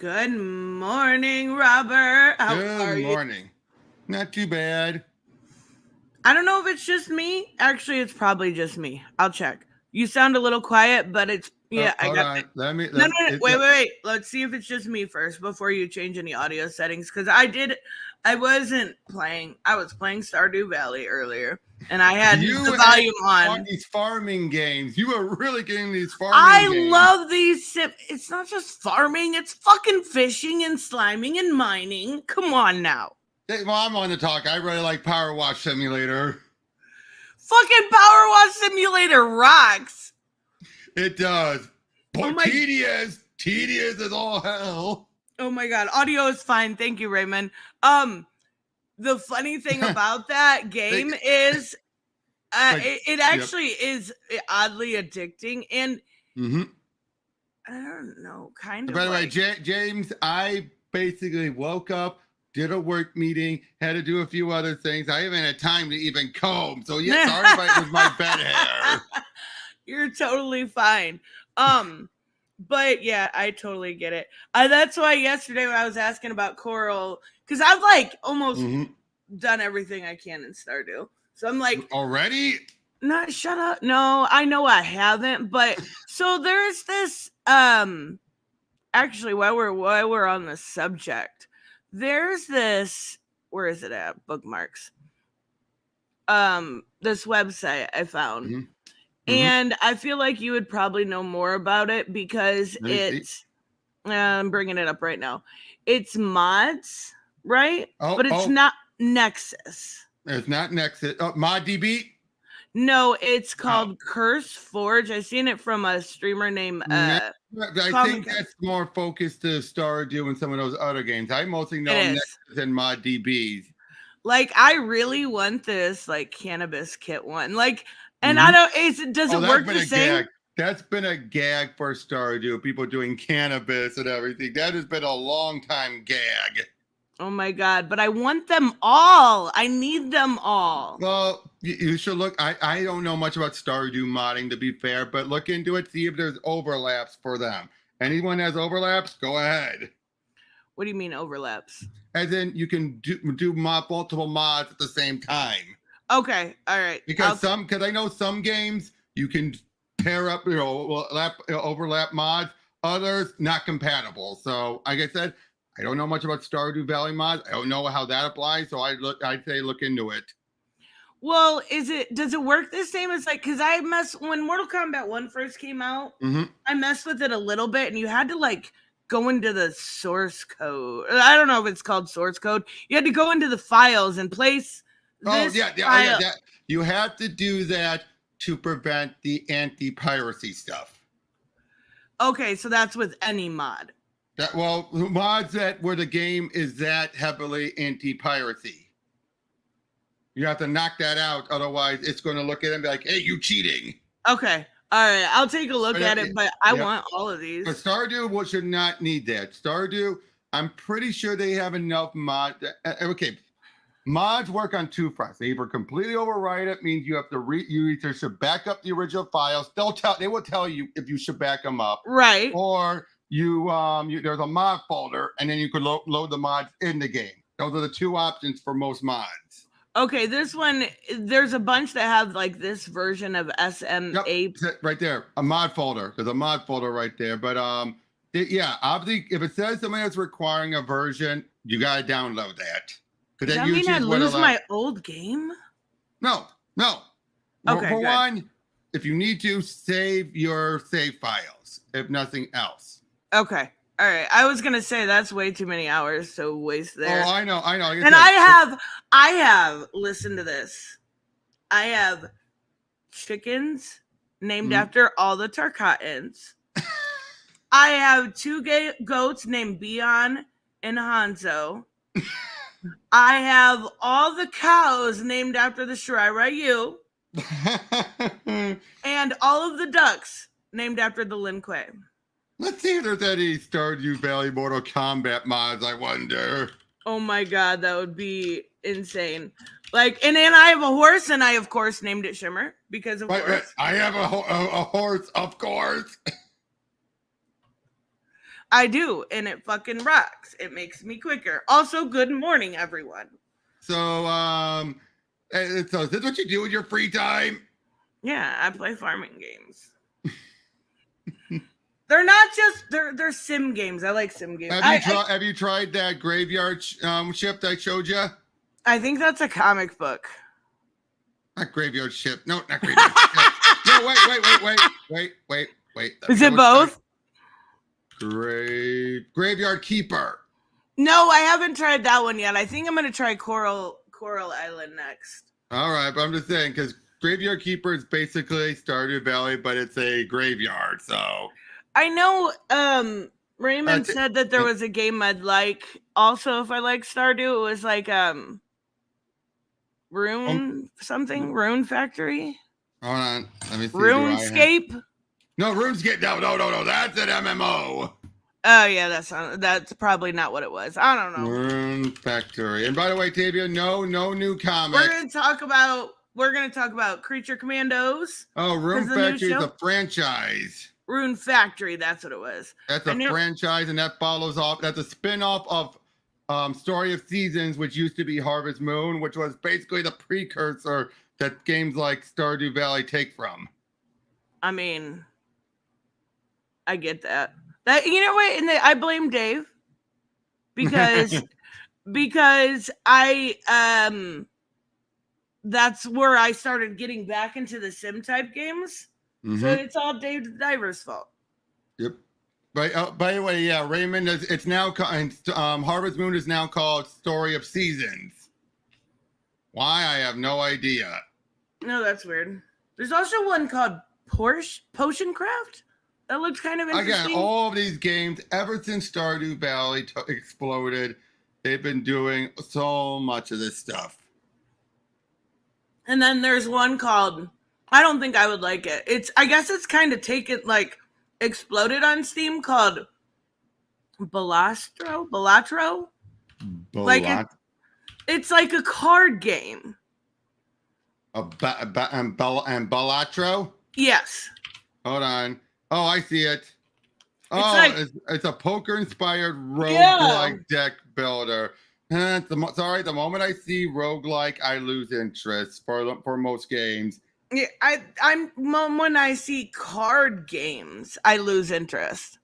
Good morning, Robert. How are Good you? morning. Not too bad. I don't know if it's just me. Actually, it's probably just me. I'll check. You sound a little quiet, but it's I Hold got on. it. Let me. No, Let, no, no. it, Wait. Let's see if it's just me first before you change any audio settings. Because I wasn't playing. I was playing Stardew Valley earlier, and I had the volume on. These farming games. You were really getting these farming games. I love these. It's not just farming. It's fucking fishing and sliming and mining. Come on now. Well, I'm on the talk. I really like Power Wash Simulator. Fucking Power Wash Simulator rocks. It does. But tedious as all hell. Oh my god, audio is fine. Thank you, Raymond. The funny thing about that game is it actually is oddly addicting, and I don't know, kind of. By the way, James, I basically woke up, did a work meeting, had to do a few other things. I haven't had time to even comb. So yeah, sorry if it was my bed hair. You're totally fine. But yeah, I totally get it. That's why yesterday when I was asking about Coral, because I've like almost done everything I can in Stardew. So I'm like, already? No, shut up. No, I know I haven't, but so there's this actually while we're on the subject, there's this, where is it at? Bookmarks. This website I found. And I feel like you would probably know more about it because it's I'm bringing it up right now. It's mods, right? But it's not Nexus. It's not Nexus. ModDB? No, it's called Curse Forge. I seen it from a streamer named I think that's more focused to Stardew and some of those other games. I mostly know Nexus and ModDBs. Like, I really want this like cannabis kit one. Like, and I don't. Does it work the same? Gag. That's been a gag for Stardew. People doing cannabis and everything. That has been a long time gag. Oh my god! But I want them all. I need them all. Well, you should look. I don't know much about Stardew modding, to be fair, but look into it. See if there's overlaps for them. Anyone has overlaps, go ahead. What do you mean overlaps? As in, you can do multiple mods at the same time. Okay, all right. Because I know some games you can pair up, overlap mods. Others not compatible. So, like I said, I don't know much about Stardew Valley mods. I don't know how that applies. So I'd say look into it. Well, does it work the same as like? Because when Mortal Kombat 1 first came out, I messed with it a little bit, and you had to like go into the source code. I don't know if it's called source code. You had to go into the files and place. You have to do that to prevent the anti-piracy stuff. Okay, so that's with any mod. Mods where the game is that heavily anti-piracy. You have to knock that out, otherwise it's going to look at it and be like, "Hey, you cheating." Okay, all right, I'll take a look at it, but I want all of these. But Stardew should not need that. Stardew, I'm pretty sure they have enough mods. Okay. Mods work on two fronts. They either completely overwrite it, means you have to you either should back up the original files. They will tell you if you should back them up, right? Or there's a mod folder, and then you could load the mods in the game. Those are the two options for most mods. Okay, this one, there's a bunch that have like this version of SMA. Yep, right there, a mod folder. There's a mod folder right there. But obviously, if it says something that's requiring a version, you gotta download that. Does that mean I lose my old game? No. Okay, for one, if you need to, save your save files, if nothing else. Okay. All right. I was gonna say that's way too many hours to waste there. Oh, I know. And I have, listen to this. I have chickens named after all the Tarkatans. I have two goats named Bion and Hanzo. I have all the cows named after the Shirai Ryu. And all of the ducks named after the Lin Kuei. Let's see if there's any Stardew Valley Mortal Kombat mods, I wonder. Oh my god, that would be insane. Like, and then I have a horse, and I, of course, named it Shimmer, because of course. I have a horse, of course. I do, and it fucking rocks. It makes me quicker. Also, good morning, everyone. So, so is this what you do with your free time? Yeah, I play farming games. They're not just they're sim games. I like sim games. Have you tried that graveyard ship that I showed you? I think that's a comic book. Not graveyard ship. No, not graveyard ship. No, wait. Is it both? Graveyard Keeper. No, I haven't tried that one yet. I think I'm gonna try Coral Island next. All right, but I'm just saying because Graveyard Keeper is basically Stardew Valley, but it's a graveyard. So I know Raymond said that there was a game I'd like. Also, if I like Stardew, it was like Rune Factory. Hold on, let me see. RuneScape. No, RuneScape. No. That's an MMO. Oh yeah, that's probably not what it was. I don't know. Rune Factory. And by the way, Tavia, no new comics. We're gonna talk about Creature Commandos. Oh, Rune Factory is a franchise. Rune Factory, that's what it was. That's a franchise, and that follows off. That's a spin-off of Story of Seasons, which used to be Harvest Moon, which was basically the precursor that games like Stardew Valley take from. I mean, I get that. You know what? And I blame Dave because I that's where I started getting back into the sim type games. Mm-hmm. So it's all Dave the Diver's fault. Yep. By the way, yeah, Raymond, it's now Harvest Moon is now called Story of Seasons. Why? I have no idea. No, that's weird. There's also one called Potion Craft. That looks kind of interesting. Again, all of these games, ever since Stardew Valley exploded, they've been doing so much of this stuff. And then there's one called, I don't think I would like it. I guess it's kind of exploded on Steam, called Balatro. It's like a card game. Balatro? Yes. Hold on. Oh, I see it. Oh, it's a poker-inspired roguelike deck builder. The moment I see roguelike, I lose interest for most games. Yeah, when I see card games, I lose interest.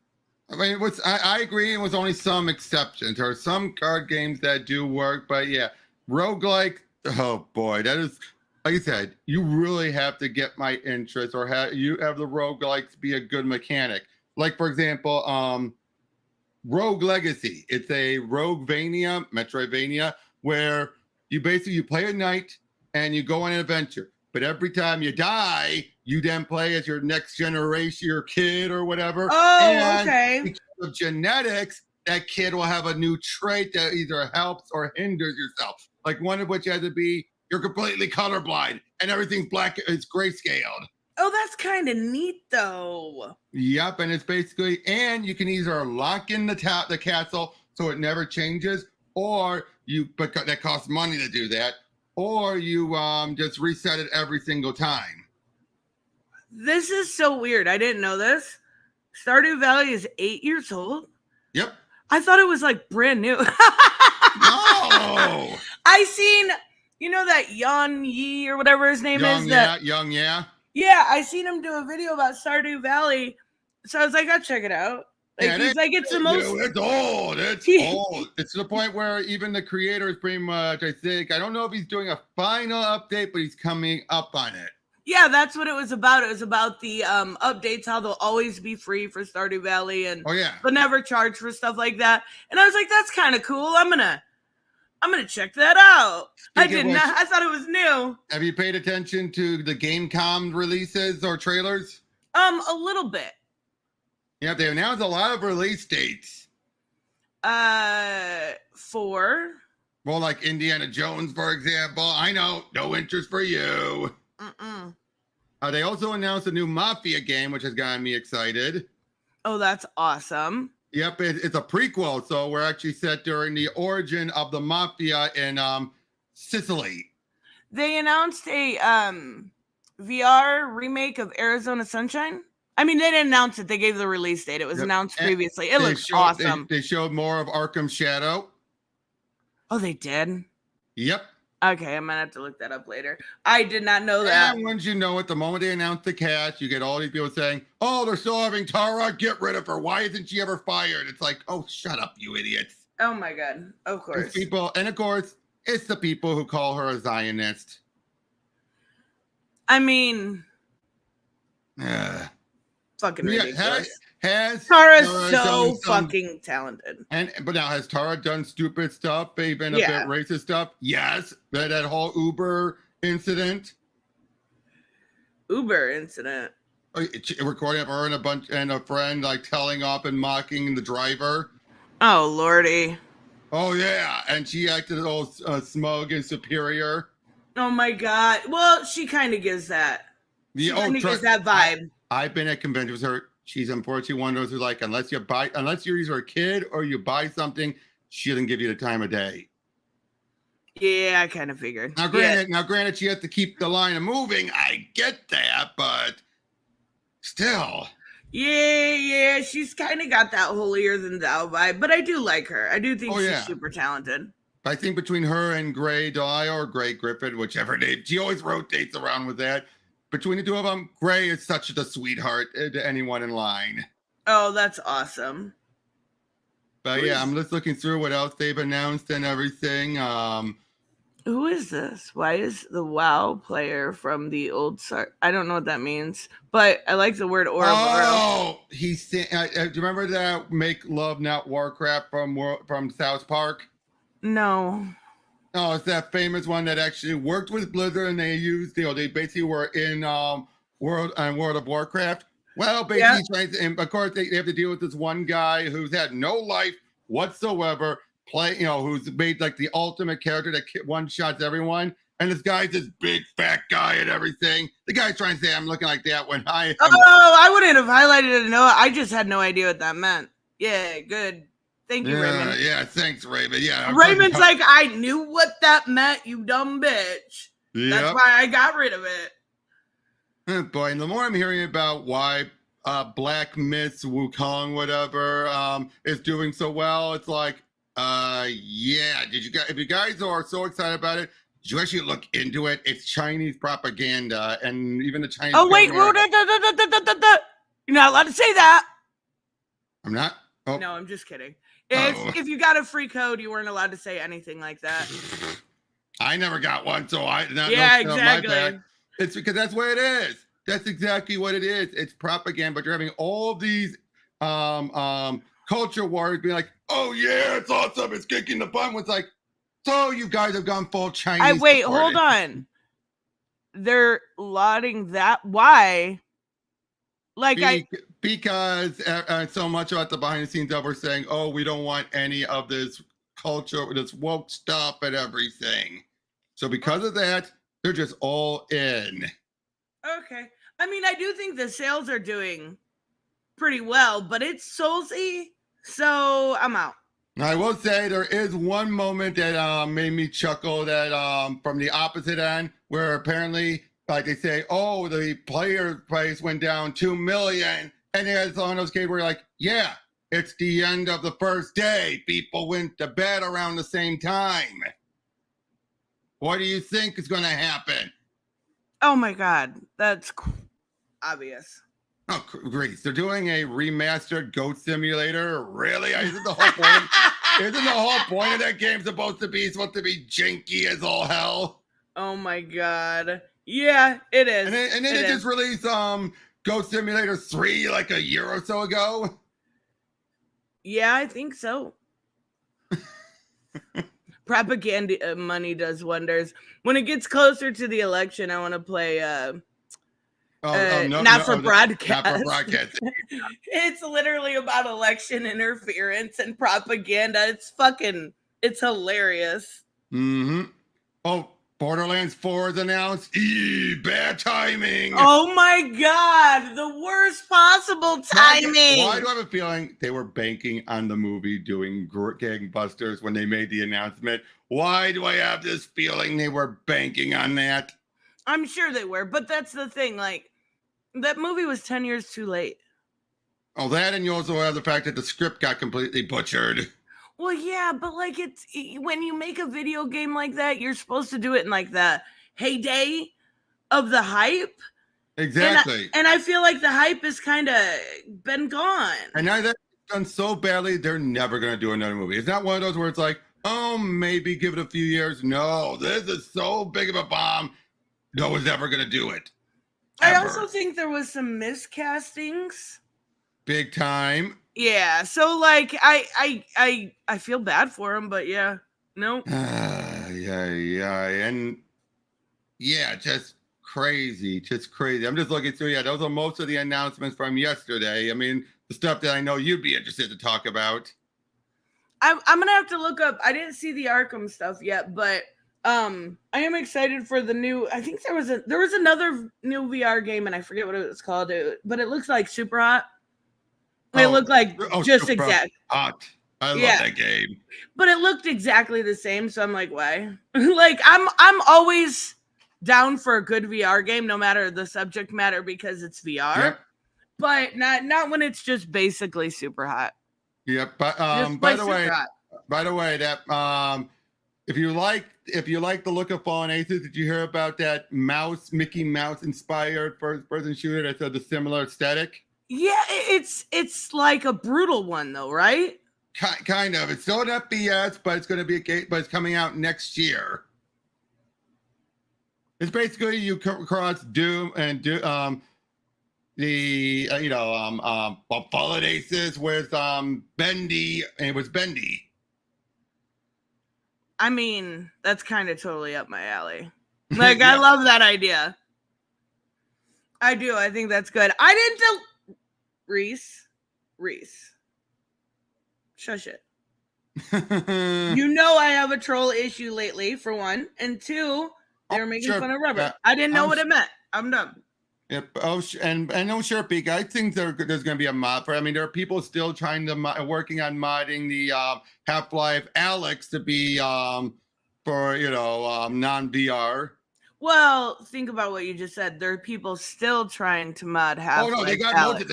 I mean, I agree. It was only some exceptions. There are some card games that do work, but yeah, roguelike. Oh boy, that is. Like I said, you really have to get my interest, or you have the roguelikes be a good mechanic. Like, for example, Rogue Legacy. It's a Metroidvania, where you play a knight and you go on an adventure. But every time you die, you then play as your next generation, your kid or whatever. Oh, okay. Because of genetics, that kid will have a new trait that either helps or hinders yourself. Like one of which has to be, you're completely colorblind and everything's black. It's grayscaled. Oh, that's kind of neat, though. Yep, and it's basically, and you can either lock in the castle so it never changes, or but that costs money to do that, or you just reset it every single time. This is so weird. I didn't know this. Stardew Valley is 8 years old. Yep. I thought it was like brand new. No. I seen. You know that Yan Yi or whatever his name is? Young, yeah. Yeah, I seen him do a video about Stardew Valley. So I was like, I'll check it out. It's the most... It's old. It's old. It's to the point where even the creator is pretty much, I think, I don't know if he's doing a final update, but he's coming up on it. Yeah, that's what it was about. It was about the updates, how they'll always be free for Stardew Valley, and but never charge for stuff like that. And I was like, that's kind of cool. I'm gonna check that out. I thought it was new. Have you paid attention to the Gamecom releases or trailers? A little bit. Yeah, they announced a lot of release dates. For? Well, like Indiana Jones, for example. I know, no interest for you. They also announced a new Mafia game, which has gotten me excited. Oh, that's awesome. Yep, it's a prequel, so we're actually set during the origin of the Mafia in Sicily. They announced a VR remake of Arizona Sunshine. I mean, they didn't announce it. They gave the release date. It was announced previously. It looks awesome. They showed more of Arkham Shadow. Oh, they did? Yep. Okay, I'm going to have to look that up later. I did not know that. And once you know it, the moment they announce the cast, you get all these people saying, oh, they're still having Tara. Get rid of her. Why isn't she ever fired? It's like, oh, shut up, you idiots. Oh, my God. Of course. People, and of course, it's the people who call her a Zionist. I mean... fucking ridiculous. Tara's so fucking talented. But now, has Tara done stupid stuff, even a bit racist stuff? Yes. That whole Uber incident. Recording of her and a friend like telling off and mocking the driver. Oh, Lordy. Oh, yeah. And she acted all smug and superior. Oh, my God. Well, she kind of gives that. She kind of gives that vibe. I've been at conventions with her. She's unfortunately one of those who like, unless you're either a kid or you buy something, she doesn't give you the time of day. Yeah, I kind of figured. Now, granted, she has to keep the line moving. I get that, but still. Yeah, she's kind of got that holier than thou vibe, but I do like her. I do think she's super talented. I think between her and Gray Dye or Gray Griffin, whichever name, she always rotates around with that. Between the two of them, Gray is such a sweetheart to anyone in line. Oh, that's awesome. But yeah, I'm just looking through what else they've announced and everything. Who is this? Why is the WoW player from the old start? I don't know what that means, but I like the word Ouroboros. Oh, do you remember that Make Love Not Warcraft from South Park? No. Oh, it's that famous one that actually worked with Blizzard, and they used, they basically were in World of Warcraft. Well, basically, and of course, they have to deal with this one guy who's had no life whatsoever, who's made like the ultimate character that one-shots everyone. And this guy's this big fat guy and everything. The guy's trying to say I'm looking like that when I... I wouldn't have highlighted it. No, I just had no idea what that meant. Yeah, good. Thank you, Raymond. Yeah, thanks, Raymond. Yeah, Raymond's like, I knew what that meant, you dumb bitch. Yep. That's why I got rid of it. Boy, and the more I'm hearing about why Black Miss Wukong, whatever, is doing so well, it's like, yeah. If you guys are so excited about it, did you actually look into it? It's Chinese propaganda, and even the Chinese. Oh wait, you're not allowed to say that. I'm not. Oh. No, I'm just kidding. If you got a free code, you weren't allowed to say anything like that. I never got one, so I did not know. Yeah, exactly. It's because that's what it is. That's exactly what it is. It's propaganda, but you're having all these culture warriors being like, "Oh yeah, it's awesome, it's kicking the butt." It's like, so you guys have gone full Chinese. Wait, hold on. They're lauding that. Why? Because so much about the behind the scenes of we're saying, oh, we don't want any of this culture, this woke stuff and everything. So because of that, they're just all in. Okay. I mean, I do think the sales are doing pretty well, but it's Soulsy, so I'm out. I will say there is one moment that made me chuckle that from the opposite end, where apparently, like they say, oh, the player price went down 2 million. And there's one of those cases where you're like, yeah, it's the end of the first day. People went to bed around the same time. What do you think is going to happen? Oh my God, that's obvious. Oh, great. They're doing a remastered Goat Simulator. Really? Isn't the whole point? Isn't the whole point of that game supposed to be janky as all hell? Oh my God. Yeah, it is. And then they just released Goat Simulator 3 like a year or so ago. Yeah, I think so. Propaganda money does wonders. When it gets closer to the election, I want to play not for broadcast. It's literally about election interference and propaganda. It's hilarious. Mm-hmm. Oh, Borderlands 4 is announced. Bad timing. Oh my God, the worst possible timing. Why do I have a feeling they were banking on the movie doing gangbusters when they made the announcement? Why do I have this feeling they were banking on that? I'm sure they were, but that's the thing. Like, That movie was 10 years too late. Oh, that, and you also have the fact that the script got completely butchered. Well, yeah, but like when you make a video game like that, you're supposed to do it in like the heyday of the hype. Exactly. And I feel like the hype has kind of been gone. And now that it's done so badly, they're never going to do another movie. It's not one of those where it's like, oh, maybe give it a few years. No, this is so big of a bomb. No one's ever going to do it. I Ever. also think there was some miscastings. Big time. Yeah, so like I feel bad for him, but yeah, no. Yeah, and yeah, just crazy. I'm just looking through. Yeah, those are most of the announcements from yesterday. I mean, the stuff that I know you'd be interested to talk about. I'm gonna have to look up. I didn't see the Arkham stuff yet, but I am excited for the new. I think there was another new VR game, and I forget what it was called. But it looks like super hot. It looked like just exact hot. I love that game. But it looked exactly the same, so I'm like, why? Like I'm always down for a good VR game, no matter the subject matter, because it's VR. Yep. But not when it's just basically super hot. Yep. But by the way, that if you like the look of Fallen Aces, did you hear about that Mickey Mouse inspired first person shooter that had the similar aesthetic? Yeah, it's like a brutal one though, right? Kind of. It's still an FPS, but it's going to be a game, but it's coming out next year. It's basically you cross Doom and Fallen Aces with Bendy, and it was Bendy. I mean, that's kind of totally up my alley. Like, yeah. I love that idea. I do. I think that's good. I didn't Reese. Shush it. You know I have a troll issue lately, for one. And two, they were making fun of rubber. I didn't know what it meant. I'm done. Yep. Oh, and I know Sure Peak. I think there's going to be a mod for. I mean, there are people still trying to working on modding the Half-Life Alex to be for non-VR. Well, think about what you just said. There are people still trying to mod Half-Life. Oh no, they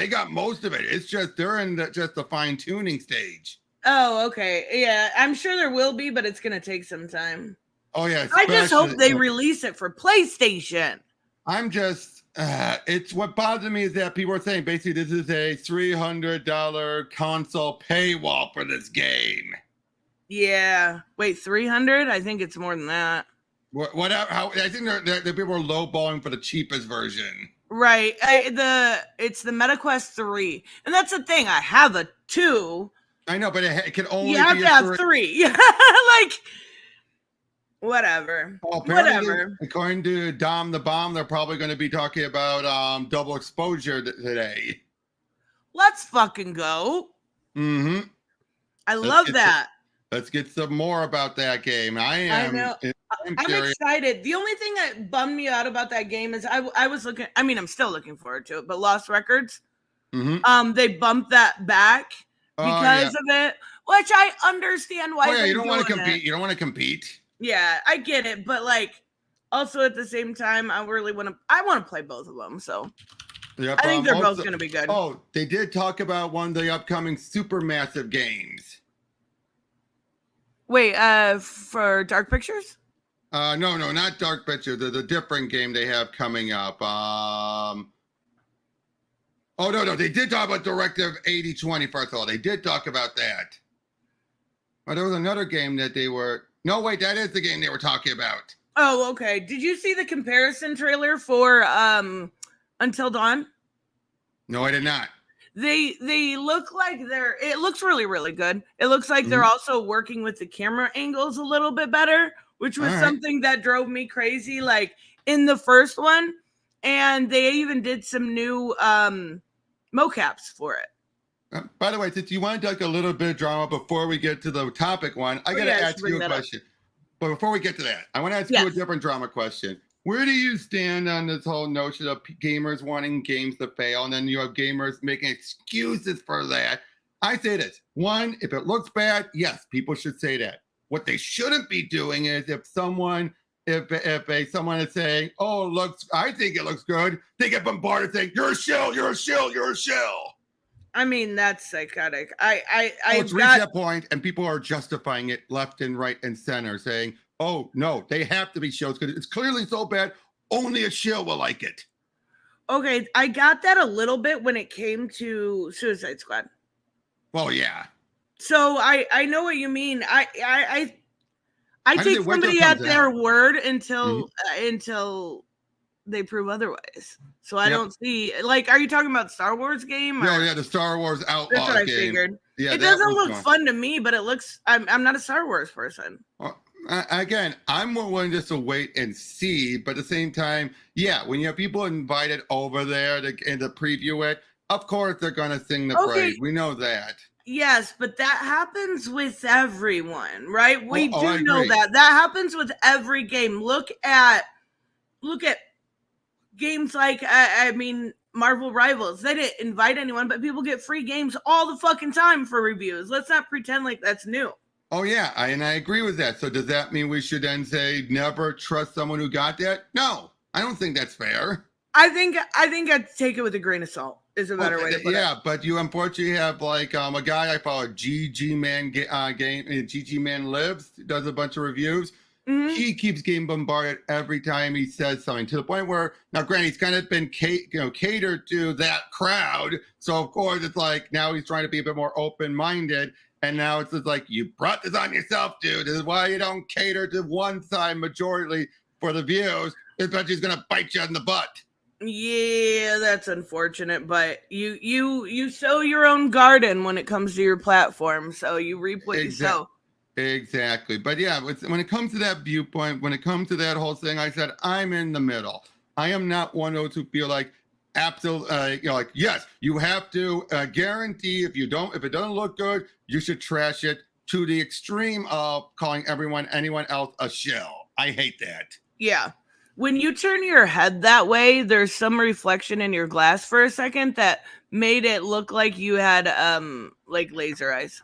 got most of it. It's just they're in just the fine tuning stage. Oh, okay. Yeah, I'm sure there will be, but it's going to take some time. Oh yeah. I just hope they release it for PlayStation. I'm just. It's what bothers me is that people are saying basically this is a $300 console paywall for this game. Yeah. Wait, 300? I think it's more than that. Whatever. I think the people are lowballing for the cheapest version. Right. It's the MetaQuest 3, and that's the thing. I have a 2. I know, but it can only. You have to have 3. Like. Whatever. Whatever. According to Dom the Bomb, they're probably going to be talking about double exposure today. Let's fucking go. Mm-hmm. I love that. Let's get some more about that game. I know. I'm excited. The only thing that bummed me out about that game is I was looking. I mean, I'm still looking forward to it. But Lost Records, they bumped that back because of it, which I understand why. Oh yeah, you don't want to compete. You don't want to compete. Yeah, I get it, but like, also at the same time, I really want to. I want to play both of them, so I think they're both going to be good. Oh, they did talk about one of the upcoming supermassive games. Wait, for Dark Pictures? No, not Dark Pictures. There's a different game they have coming up. Oh no, they did talk about Directive 8020. First of all, they did talk about that. But there was another game that they were. No, wait, that is the game they were talking about. Oh, okay. Did you see the comparison trailer for Until Dawn? No, I did not. They look like it looks really, really good. It looks like they're also working with the camera angles a little bit better, which was something that drove me crazy, like in the first one. And they even did some new mocaps for it. By the way, since you wanted like a little bit of drama before we get to the topic one, I got to ask you a question. But before we get to that, I want to ask you a different drama question. Where do you stand on this whole notion of gamers wanting games to fail, and then you have gamers making excuses for that? I say this. One, if it looks bad, yes, people should say that. What they shouldn't be doing is if someone if someone is saying, "Oh, I think it looks good," they get bombarded saying, "You're a shill, you're a shill, you're a shill." I mean, that's psychotic. It's reached that point, and people are justifying it left and right and center, saying, "Oh no, they have to be shills because it's clearly so bad. Only a shill will like it." Okay, I got that a little bit when it came to Suicide Squad. Well, yeah. So I know what you mean. I take somebody at their word until they prove otherwise. So I don't see, like, are you talking about Star Wars game? No, yeah, the Star Wars Outlaws game. That's what I figured. Yeah, it doesn't look fun to me, but it looks. I'm not a Star Wars person. Well, again, I'm more willing just to wait and see, but at the same time, yeah, when you have people invited over there to preview it, of course they're gonna sing the praise. We know that. Yes, but that happens with everyone, right? We do know agree. that happens with every game. Look at games like I mean Marvel Rivals. They didn't invite anyone, but people get free games all the fucking time for reviews. Let's not pretend like that's new. Oh yeah, I agree with that. So does that mean we should then say never trust someone who got that? No, I don't think that's fair. I think I'd take it with a grain of salt. Is a better way to put it. Yeah, but you unfortunately have like a guy I follow, GG Man GG Man Lives, does a bunch of reviews. Mm-hmm. He keeps getting bombarded every time he says something, to the point where, now granted, he's kind of been catered to that crowd. So of course it's like now he's trying to be a bit more open-minded. And now it's just like, you brought this on yourself, dude. This is why you don't cater to one side majority for the views. Especially he's gonna bite you in the butt. Yeah, that's unfortunate, but you sow your own garden when it comes to your platform, so you reap what you sow. Exactly. But yeah, when it comes to that viewpoint, when it comes to that whole thing, I said, I'm in the middle. I am not one of those who feel like absolutely, like, yes, you have to guarantee if it doesn't look good, you should trash it, to the extreme of calling anyone else a shill. I hate that. Yeah. When you turn your head that way, there's some reflection in your glass for a second that made it look like you had like laser eyes.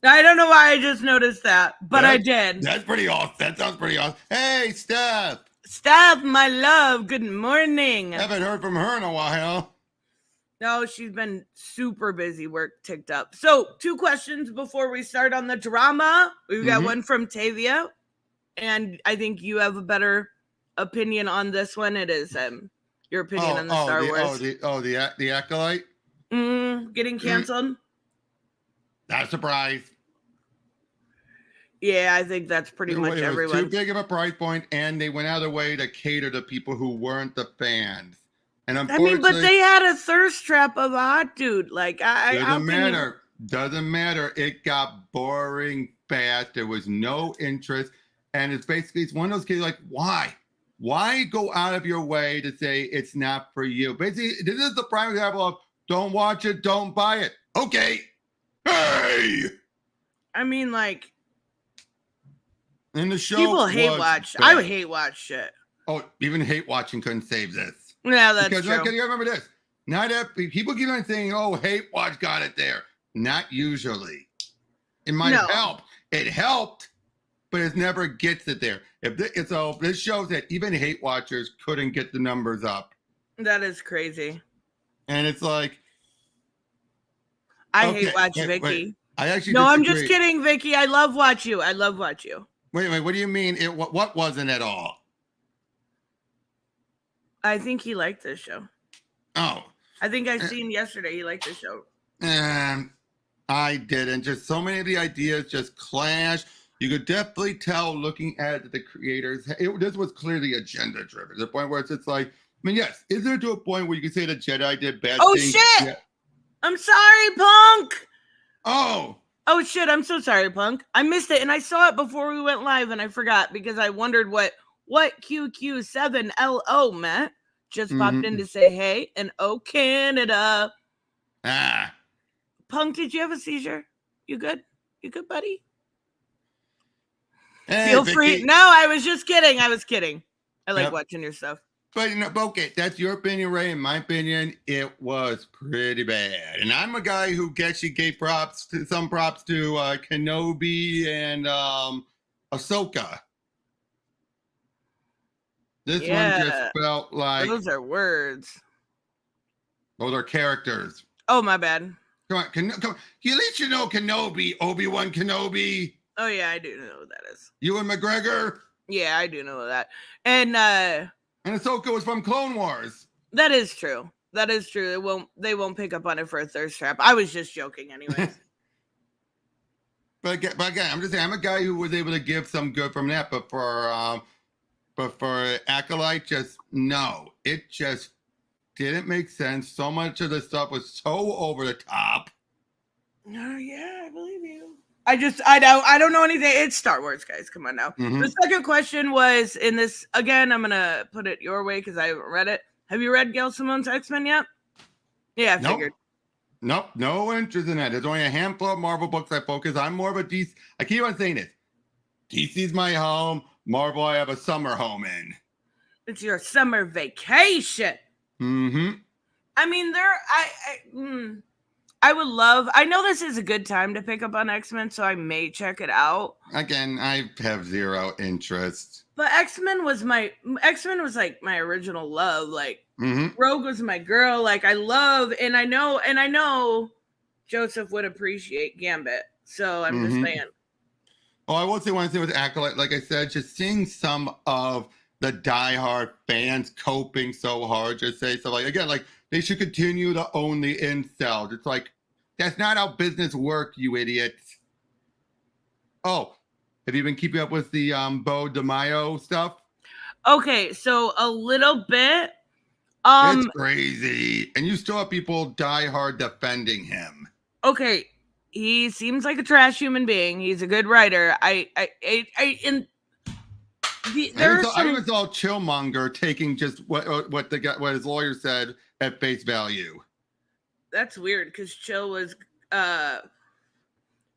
I don't know why I just noticed that, but I did. That's pretty awesome. That sounds pretty awesome. Hey, Steph. Steph, my love. Good morning. Haven't heard from her in a while. No, she's been super busy. Work ticked up. So 2 questions before we start on the drama. We've got one from Tavia. And I think you have a better opinion on this one. It is your opinion on the Star Wars. The Acolyte? Getting canceled? Not a surprise. Yeah, I think that's pretty much everyone. Too big of a price point, and they went out of their way to cater to people who weren't the fans. And unfortunately, but they had a thirst trap of a hot dude. Like, doesn't matter. Doesn't matter. It got boring fast. There was no interest. And it's one of those kids like, why? Why go out of your way to say it's not for you? Basically, this is the prime example of don't watch it, don't buy it. Okay. Hey! I mean, like, and the show people hate watch. I would hate watch shit. Oh, even hate watching couldn't save this. Yeah, that's true. Because you remember this. Not every people keep on saying, oh, hate watch got it there. Not usually. It might have helped. It helped. But it never gets it there. This shows that even hate watchers couldn't get the numbers up. That is crazy. And it's like, I hate watch Vicky. Wait. I actually I'm just kidding, Vicky. I love watch you. Wait. What do you mean? What wasn't at all? I think he liked this show. Oh. I think I seen yesterday he liked the show. I didn't. Just so many of the ideas just clash. You could definitely tell looking at the creators, this was clearly agenda driven. The point where it's like, I mean, yes, is there to a point where you can say the Jedi did bad things? Oh, shit! Yeah. I'm sorry, Punk! Oh, shit, I'm so sorry, Punk. I missed it, and I saw it before we went live, and I forgot, because I wondered what QQ7LO meant. Just popped in to say hey, and Canada. Punk, did you have a seizure? You good? You good, buddy? Hey, feel free. Vicky. No, I was just kidding. I like watching your stuff. But okay, that's your opinion, Ray. In my opinion, it was pretty bad. And I'm a guy who actually gave some props to Kenobi and Ahsoka. This one just Yeah. felt like Those are words. those are characters. Oh, my bad. Come on, come on. You at least you know Kenobi, Obi-Wan Kenobi, Oh, yeah, I do know who that is. Ewan McGregor, Yeah, I do know that. And and Ahsoka was from Clone Wars. that is true. That is true. They won't pick up on it for a thirst trap. I was just joking anyways. But again, I'm just saying I'm a guy who was able to give some good from that, but for Acolyte, just no. It just didn't make sense. So much of the stuff was so over the top. Oh, yeah, I believe you. I don't know anything. It's Star Wars, guys. Come on now. Mhm. The second question was in this, again, I'm going to put it your way because I haven't read it. Have you read Gail Simone's X-Men yet? Yeah, I Nope. figured. Nope, no interest in that. There's only a handful of Marvel books I focus. I'm more of a DC. I keep on saying this. DC's my home. Marvel, I have a summer home in. It's your summer vacation. Mm-hmm. I mean, I would love. I know this is a good time to pick up on X-Men, so I may check it out. Again, I have zero interest. But X-Men was like my original love. Like Mm-hmm. Rogue was my girl. Like I love, and I know Joseph would appreciate Gambit. So I'm just saying. Oh, I will say one thing with Acolyte. Like I said, just seeing some of the diehard fans coping so hard, just say so. Like again, like they should continue to own the incels. It's like that's not how business work, you idiots. Oh, have you been keeping up with the Bo DeMaio stuff? Okay, so a little bit. It's crazy, and you still have people diehard defending him. Okay, he seems like a trash human being. He's a good writer. I was all chillmonger, taking just what his lawyer said at face value. That's weird because Chill was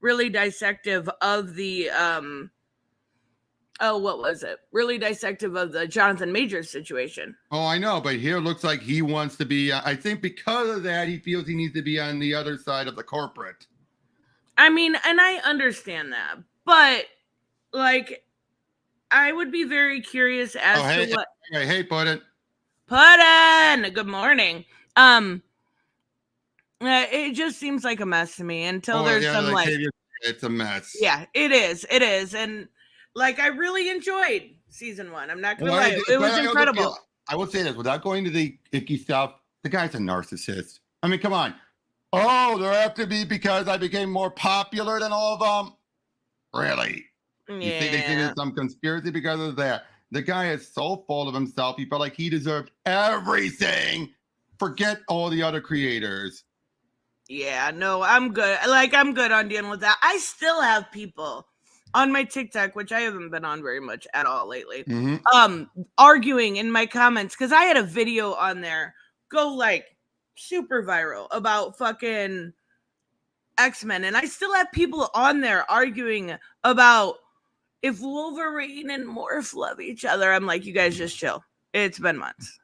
really dissective of the what was it? Really dissective of the Jonathan Majors situation. Oh, I know, but here it looks like he wants to be. I think because of that, he feels he needs to be on the other side of the corporate. I mean, and I understand that, but like, I would be very curious as to what. Hey, Puddin. Good morning. It just seems like a mess to me until there's some like. It's a mess. Yeah, it is, and like I really enjoyed season 1. I'm not gonna lie, it was incredible. I will say this without going to the icky stuff. The guy's a narcissist. I mean, come on. Oh, there have to be because I became more popular than all of them. Really? Yeah. You think there's some conspiracy because of that? The guy is so full of himself. He felt like he deserved everything. Forget all the other creators. Yeah, no, I'm good. Like, I'm good on dealing with that. I still have people on my TikTok, which I haven't been on very much at all lately, arguing in my comments because I had a video on there go like super viral about fucking X-Men, and I still have people on there arguing about if Wolverine and Morph love each other. I'm like, you guys just chill. It's been months.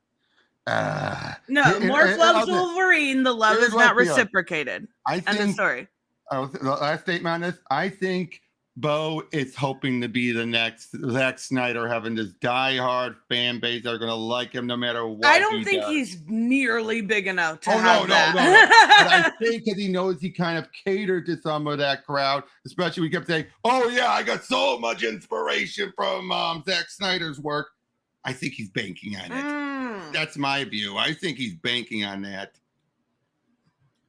Morph loves Wolverine. The love is not reciprocated. I think. Sorry. The last statement on this. I think Bo is hoping to be the next Zack Snyder, having this diehard fan base that are going to like him no matter what. I don't think he's nearly big enough to have that. No. But I think because he knows he kind of catered to some of that crowd, especially we kept saying, "Oh yeah, I got so much inspiration from Zack Snyder's work." I think he's banking on it. That's my view. I think he's banking on that.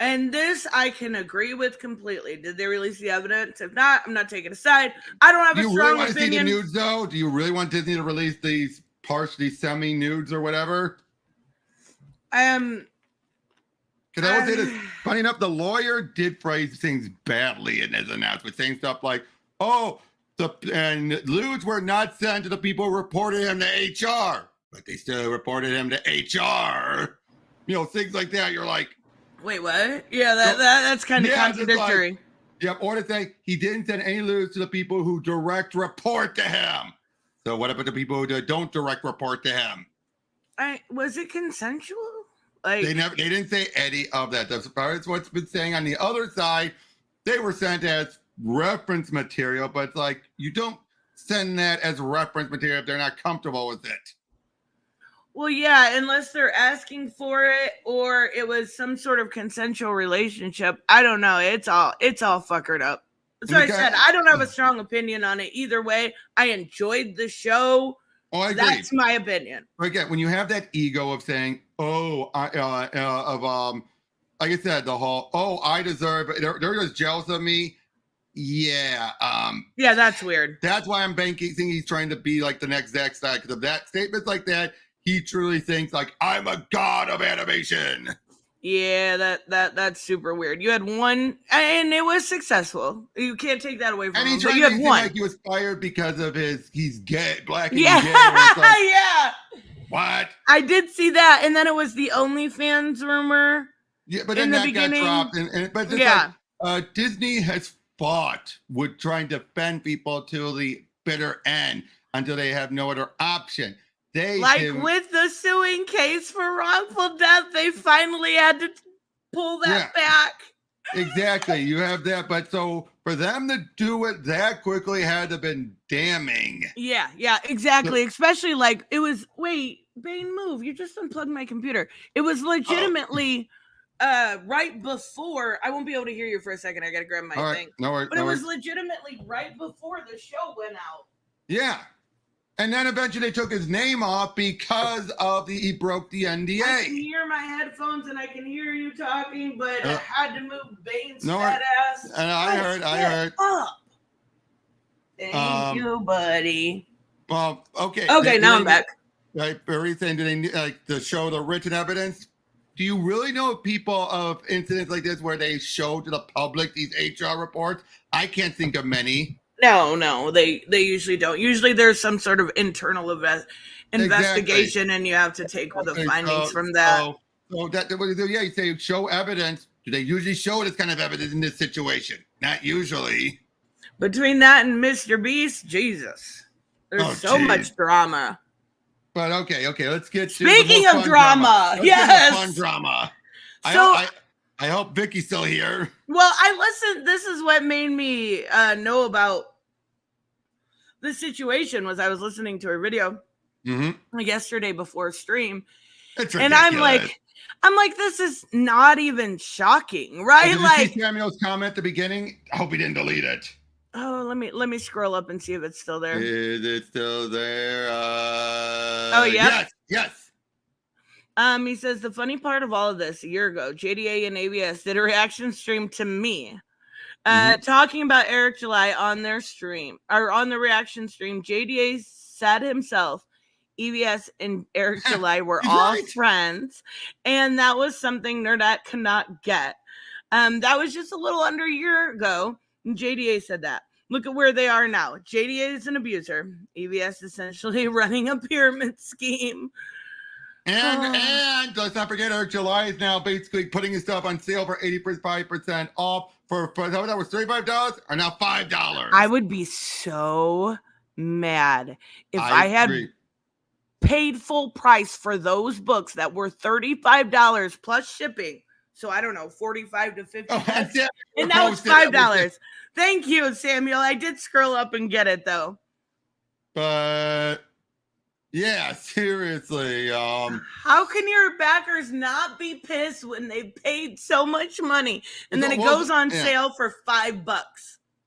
And this I can agree with completely. Did they release the evidence? If not, I'm not taking a side. I don't have a strong opinion. Do you really want to see the nudes, though? Do you really want Disney to release these partially semi-nudes or whatever? Because I would say this. Funny enough, the lawyer did phrase things badly in his announcement, saying stuff like, and nudes were not sent to the people who reported him to HR, but they still reported him to HR. You know, things like that. You're like, wait, what? Yeah, that's kind of contradictory. Or to say he didn't send any nudes to the people who direct report to him. So what about the people who don't direct report to him? Was it consensual? Like they didn't say any of that. As far as what's been saying on the other side, they were sent as reference material, but it's like you don't send that as reference material if they're not comfortable with it. Well, yeah, unless they're asking for it or it was some sort of consensual relationship. I don't know. It's all fuckered up. So I said I don't have a strong opinion on it either way. I enjoyed the show. Oh, I agree. That's my opinion. Again, when you have that ego of saying, "Oh, like I said, the whole, oh, I deserve it. They're just jealous of me." Yeah. Yeah, that's weird. That's why I'm thinking he's trying to be like the next Zack Snyder. Because of that statements like that, he truly thinks like I'm a god of animation. Yeah, that's super weird. You had one, and it was successful. You can't take that away from him. But you had one. Like he was fired because of he's gay, black and yeah. gay. Like, yeah. What? I did see that, and then it was the OnlyFans rumor. Yeah, but then that got dropped. But yeah, like, Disney has fought with trying to defend people to the bitter end until they have no other option. With the suing case for wrongful death, they finally had to pull that back. Exactly. You have that. But so for them to do it that quickly had to have been damning. Yeah, exactly. Especially like it was, wait, Bane, move. You just unplugged my computer. It was legitimately right before, I won't be able to hear you for a second. I got to grab my thing. No worries. But it was legitimately right before the show went out. Yeah. And then eventually they took his name off because he broke the NDA. I can hear my headphones and I can hear you talking, but I had to move Bane's fat ass. And I heard. Up. Thank you, buddy. Well, okay. Okay, now I'm back. Right, everything. Do they like to show the written evidence? Do you really know people of incidents like this where they show to the public these HR reports? I can't think of many. No, they usually don't. Usually there's some sort of internal investigation, and you have to take the findings from that. So that what do? Yeah, you say show evidence. Do they usually show this kind of evidence in this situation? Not usually. Between that and Mr. Beast, Jesus, there's so much drama. But okay, let's get to speaking of drama. Yes, fun drama. So I hope Vicky's still here. Well, I listened. This is what made me know about the situation. Was I was listening to a video yesterday before stream, and I'm like, this is not even shocking, right? Did you see Samuel's comment at the beginning? I hope he didn't delete it. Oh, let me scroll up and see if it's still there. Is it still there? Oh, yeah. Yes. He says the funny part of all of this, a year ago, JDA and EVS did a reaction stream to me, talking about Eric July on their stream or on the reaction stream. JDA said himself, EVS and Eric July were all friends, and that was something Nerdette could not get. That was just a little under a year ago. JDA said that. Look at where they are now. JDA is an abuser. EVS essentially running a pyramid scheme. And let's not forget, Eric July is now basically putting his stuff on sale for 85% off for that was $35 or now $5. I would be so mad if I had paid full price for those books that were $35 plus shipping. So I don't know, 45 to 50 cents. And now it's $5. Thank you, Samuel. I did scroll up and get it though. But yeah, seriously. How can your backers not be pissed when they paid so much money and then it goes on sale for $5?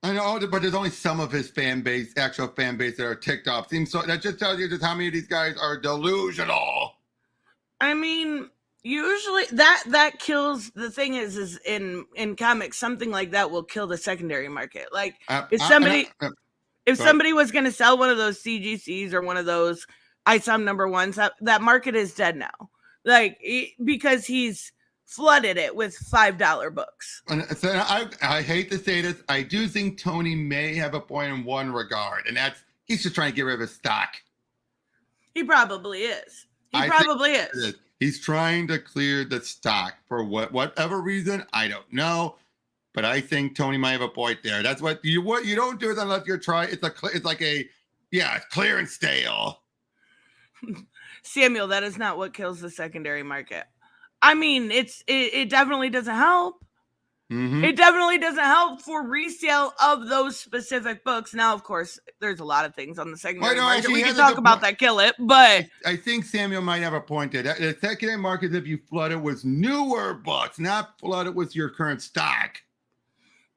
I know, but there's only some of his actual fan base that are ticked off. That just tells you just how many of these guys are delusional. I mean, usually that kills. The thing is in comics, something like that will kill the secondary market. Like if somebody was going to sell one of those CGCs or one of those ISOM #1s, that market is dead now. Like because he's flooded it with $5 books. And so I hate to say this, I do think Tony may have a point in one regard, and that's he's just trying to get rid of his stock. He probably is. He's trying to clear the stock for whatever reason. I don't know, but I think Tony might have a point there. That's what you don't do it unless you're trying. It's clear and stale. Samuel, that is not what kills the secondary market. I mean, it definitely doesn't help. It definitely doesn't help for resale of those specific books. Now, of course, there's a lot of things on the secondary market. We can talk about that, kill it, but I think Samuel might have a point there. The secondary market, if you flood it with newer books, not flood it with your current stock.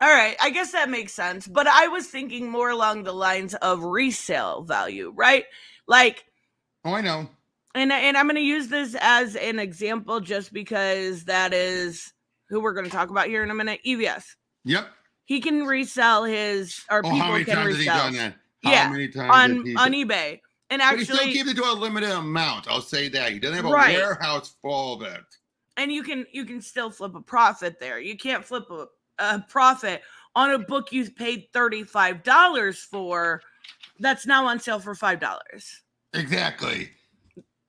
All right, I guess that makes sense. But I was thinking more along the lines of resale value, right? Like, oh, I know. And I'm going to use this as an example just because that is who we're going to talk about here in a minute. EVS. Yep. He can resell his, or people how many can times resell. Has he done that? How many times on eBay. And actually, but he still keeps it to a limited amount. I'll say that. He doesn't have a warehouse full of it. And you can still flip a profit there. You can't flip a profit on a book you paid $35 for that's now on sale for $5. Exactly.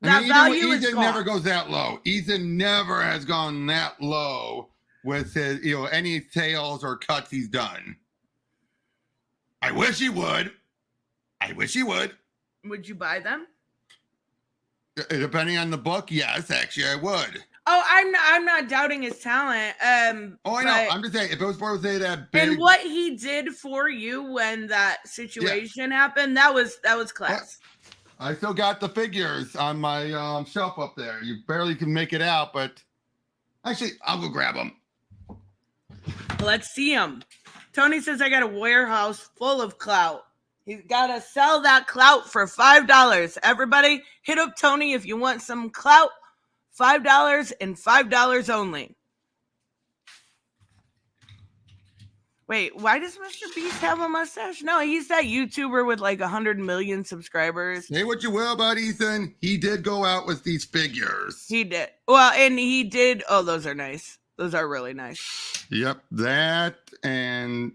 That value is Ethan gone. never goes that low. Ethan never has gone that low with his, any sales or cuts he's done. I wish he would. Would you buy them? Depending on the book, yes, actually I would. Oh, I'm not doubting his talent. I know. I'm just saying, if it was for say that big, and what he did for you when that situation happened, that was class. I still got the figures on my shelf up there. You barely can make it out, but actually, I'll go grab them. Let's see them. Tony says I got a warehouse full of clout. He's got to sell that clout for $5. Everybody, hit up Tony if you want some clout. $5 and $5 only. Wait, why does Mr. Beast have a mustache? No, he's that YouTuber with like 100 million subscribers. Say what you will about Ethan. He did go out with these figures. He did. Well, and he did. Oh, those are nice. Those are really nice. Yep, that and...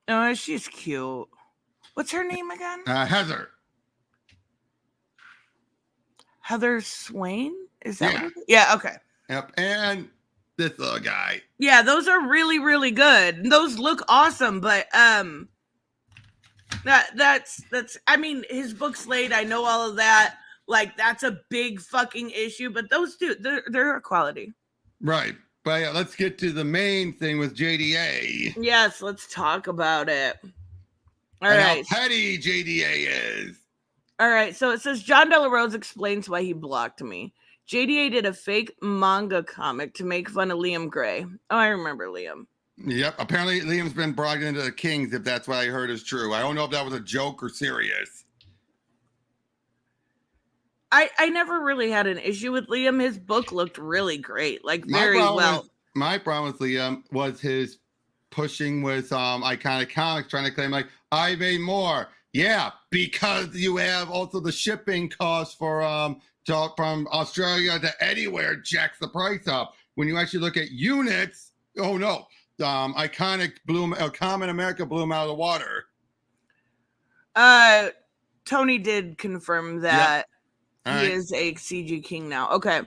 Oh, she's cute. What's her name again? Heather. Heather Swain? Is that what it is? Yeah, okay. Yep, and this little guy. Yeah, those are really, really good. Those look awesome, but that's I mean, his book's late. I know all of that. Like, that's a big fucking issue, but those two, they're a quality. Right. But yeah, let's get to the main thing with JDA. Yes, let's talk about it. All and right. How petty JDA is. All right, so it says John Della Rose explains why he blocked me. JDA did a fake manga comic to make fun of Liam Gray. Oh, I remember Liam. Yep, apparently Liam's been brought into the Kings, if that's what I heard is true. I don't know if that was a joke or serious. I never really had an issue with Liam. His book looked really great, like very well. My problem with Liam was his pushing with Iconic Comics, trying to claim like, I made more. Yeah, because you have also the shipping cost for from Australia to anywhere jacks the price up. When you actually look at units, oh no, Iconic Common America blew him out of the water. Tony did confirm that. Yep. He is a CG king now. Okay.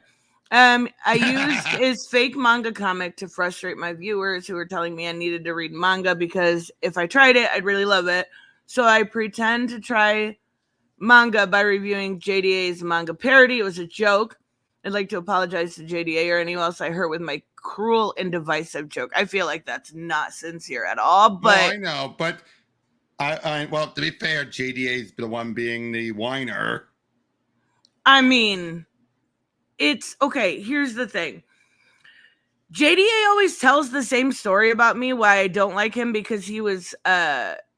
I used his fake manga comic to frustrate my viewers who were telling me I needed to read manga because if I tried it, I'd really love it. So I pretend to try manga by reviewing JDA's manga parody. It was a joke. I'd like to apologize to JDA or anyone else I hurt with my cruel and divisive joke. I feel like that's not sincere at all, but well, I know, but well, to be fair, JDA's the one being the whiner. I mean, it's okay. Here's the thing. JDA always tells the same story about me, why I don't like him, because he was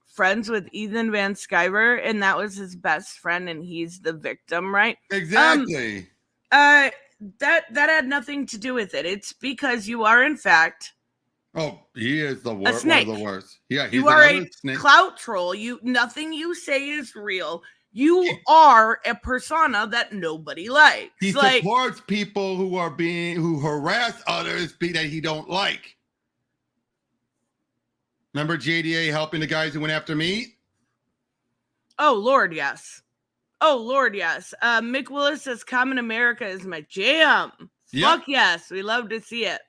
friends with Ethan Van Sciver, and that was his best friend, and he's the victim, right? Exactly. That had nothing to do with it. It's because you are, in fact, oh, he is the worst. One of the worst. Yeah, he's you are a snake. Clout troll. Nothing you say is real. You are a persona that nobody likes. He supports people who harass others that he don't like. Remember JDA helping the guys who went after me? Oh, Lord, yes. Oh, Lord, yes. Mick Willis says Common America is my jam. Yep. Fuck yes. We love to see it.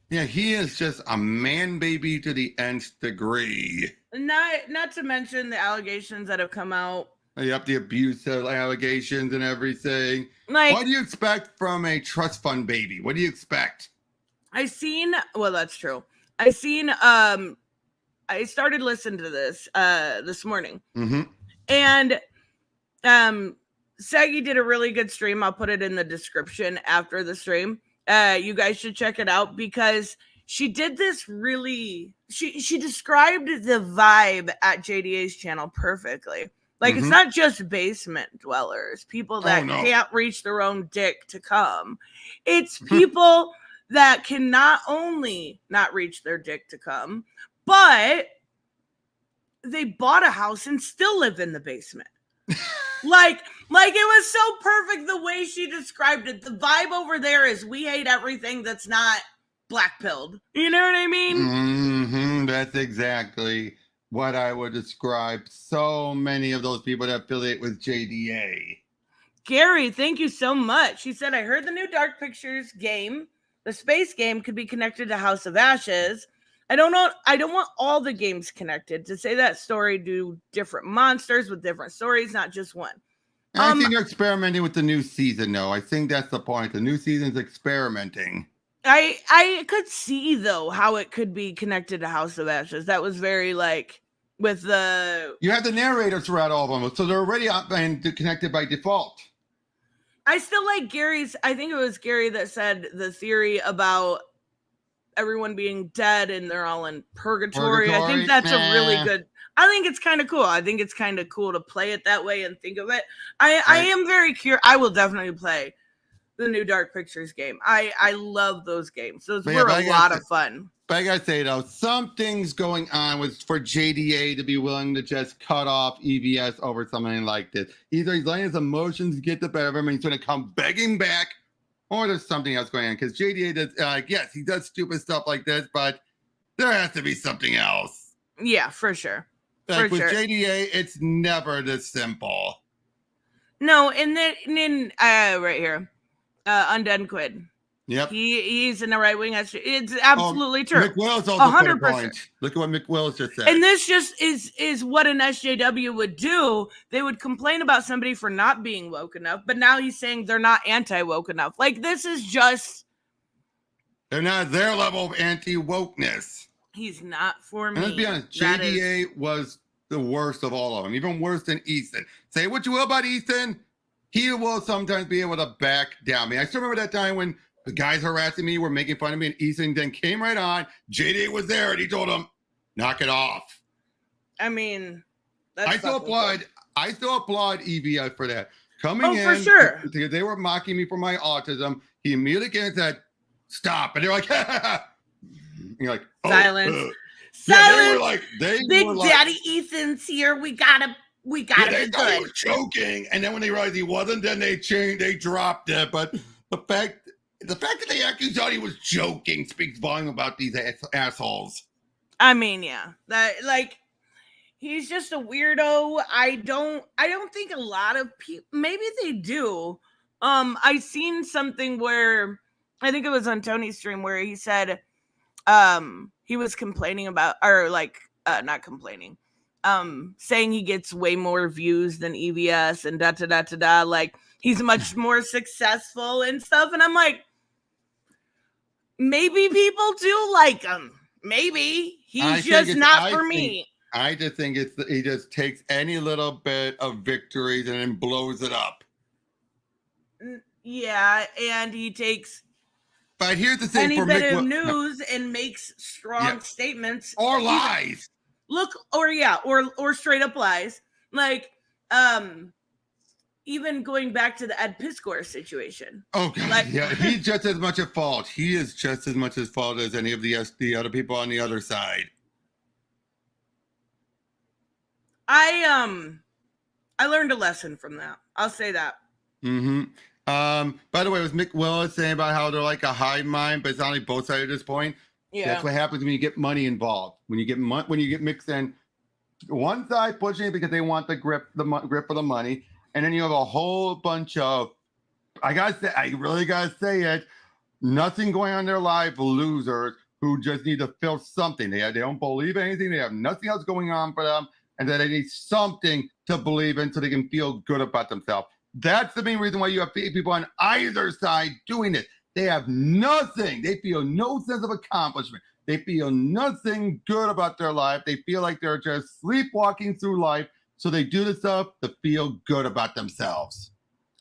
Yeah, he is just a man baby to the nth degree. Not to mention the allegations that have come out. Yep, the abuse allegations and everything. Like, what do you expect from a trust fund baby? What do you expect? well, that's true. I started listening to this morning. Mm-hmm. And Saggy did a really good stream. I'll put it in the description after the stream. You guys should check it out because she did this really she described the vibe at JDA's channel perfectly. Like it's not just basement dwellers, people that can't reach their own dick to come. It's people that can not only not reach their dick to come, but they bought a house and still live in the basement. like it was so perfect the way she described it. The vibe over there is we hate everything that's not black pilled. You know what I mean? That's exactly what I would describe so many of those people that affiliate with JDA. Gary, thank you so much. He said, I heard the new Dark Pictures game, the space game, could be connected to House of Ashes. I don't want all the games connected. To say that story do different monsters with different stories, not just one. I think they're experimenting with the new season, though. I think that's the point. The new season's experimenting. I could see, though, how it could be connected to House of Ashes. That was very, like, with the... You have the narrators throughout all of them, so they're already up and connected by default. I still like Gary's... I think it was Gary that said the theory about everyone being dead and they're all in purgatory. I think that's a really good... I think it's kind of cool. I think it's kind of cool to play it that way and think of it. I am very curious. I will definitely play the new Dark Pictures game. I love those games. Those were a lot of fun. But I gotta say though, something's going on for JDA to be willing to just cut off EVS over something like this. Either he's letting his emotions get the better of him and he's gonna come begging back, or there's something else going on. Because JDA does, yes, he does stupid stuff like this, but there has to be something else. Yeah, for sure. Like with JDA, it's never this simple. No, and then right here, Undead Quid. Yep. He's in the right wing. It's absolutely true. McWill's also 100%. Look at what McWill's just said. And this just is what an SJW would do. They would complain about somebody for not being woke enough, but now he's saying they're not anti-woke enough. Like, this is just... They're not their level of anti-wokeness. He's not for me. And let's be honest, JDA was the worst of all of them, even worse than Easton. Say what you will about Easton, he will sometimes be able to back down. I mean, I still remember that time when the guys harassing me were making fun of me, and Easton then came right on. JDA was there, and he told him, knock it off. I mean, I still applaud EVS for that. Coming in, for sure. They were mocking me for my autism. He immediately came and said, stop. And they're like, and you're like, oh, silence. Silence. Yeah, Big Daddy Ethan's here. We gotta be good. He was joking, and then when they realized he wasn't, then they dropped it. But the fact that they actually thought he was joking speaks volume about these assholes. I mean, yeah, that he's just a weirdo. I don't think a lot of people, maybe they do. I seen something where I think it was on Tony's stream where he said he was complaining about, or not complaining, saying he gets way more views than EVS and da. Like, he's much more successful and stuff. And I'm like, maybe people do like him. Maybe he's just not for me. I just think he just takes any little bit of victories and then blows it up. Yeah, and he takes... But here's the thing: any bit of news and makes strong statements or lies. Or straight up lies. Like, even going back to the Ed Piscor situation. Oh God, he's just as much at fault. He is just as much at fault as any of the other people on the other side. I learned a lesson from that. I'll say that. Mm-hmm. By the way, it was Mick Willis saying about how they're like a hive mind, but it's only both sides at this point. Yeah. That's what happens when you get money involved. When you get mixed in, one side pushing it because they want the grip for the money, and then you have a whole bunch of, I really gotta say it, nothing going on in their life, losers who just need to feel something. They don't believe anything. They have nothing else going on for them, and then they need something to believe in so they can feel good about themselves. That's the main reason why you have people on either side doing it. They have nothing. They feel no sense of accomplishment. They feel nothing good about their life. They feel like they're just sleepwalking through life. So they do the stuff to feel good about themselves.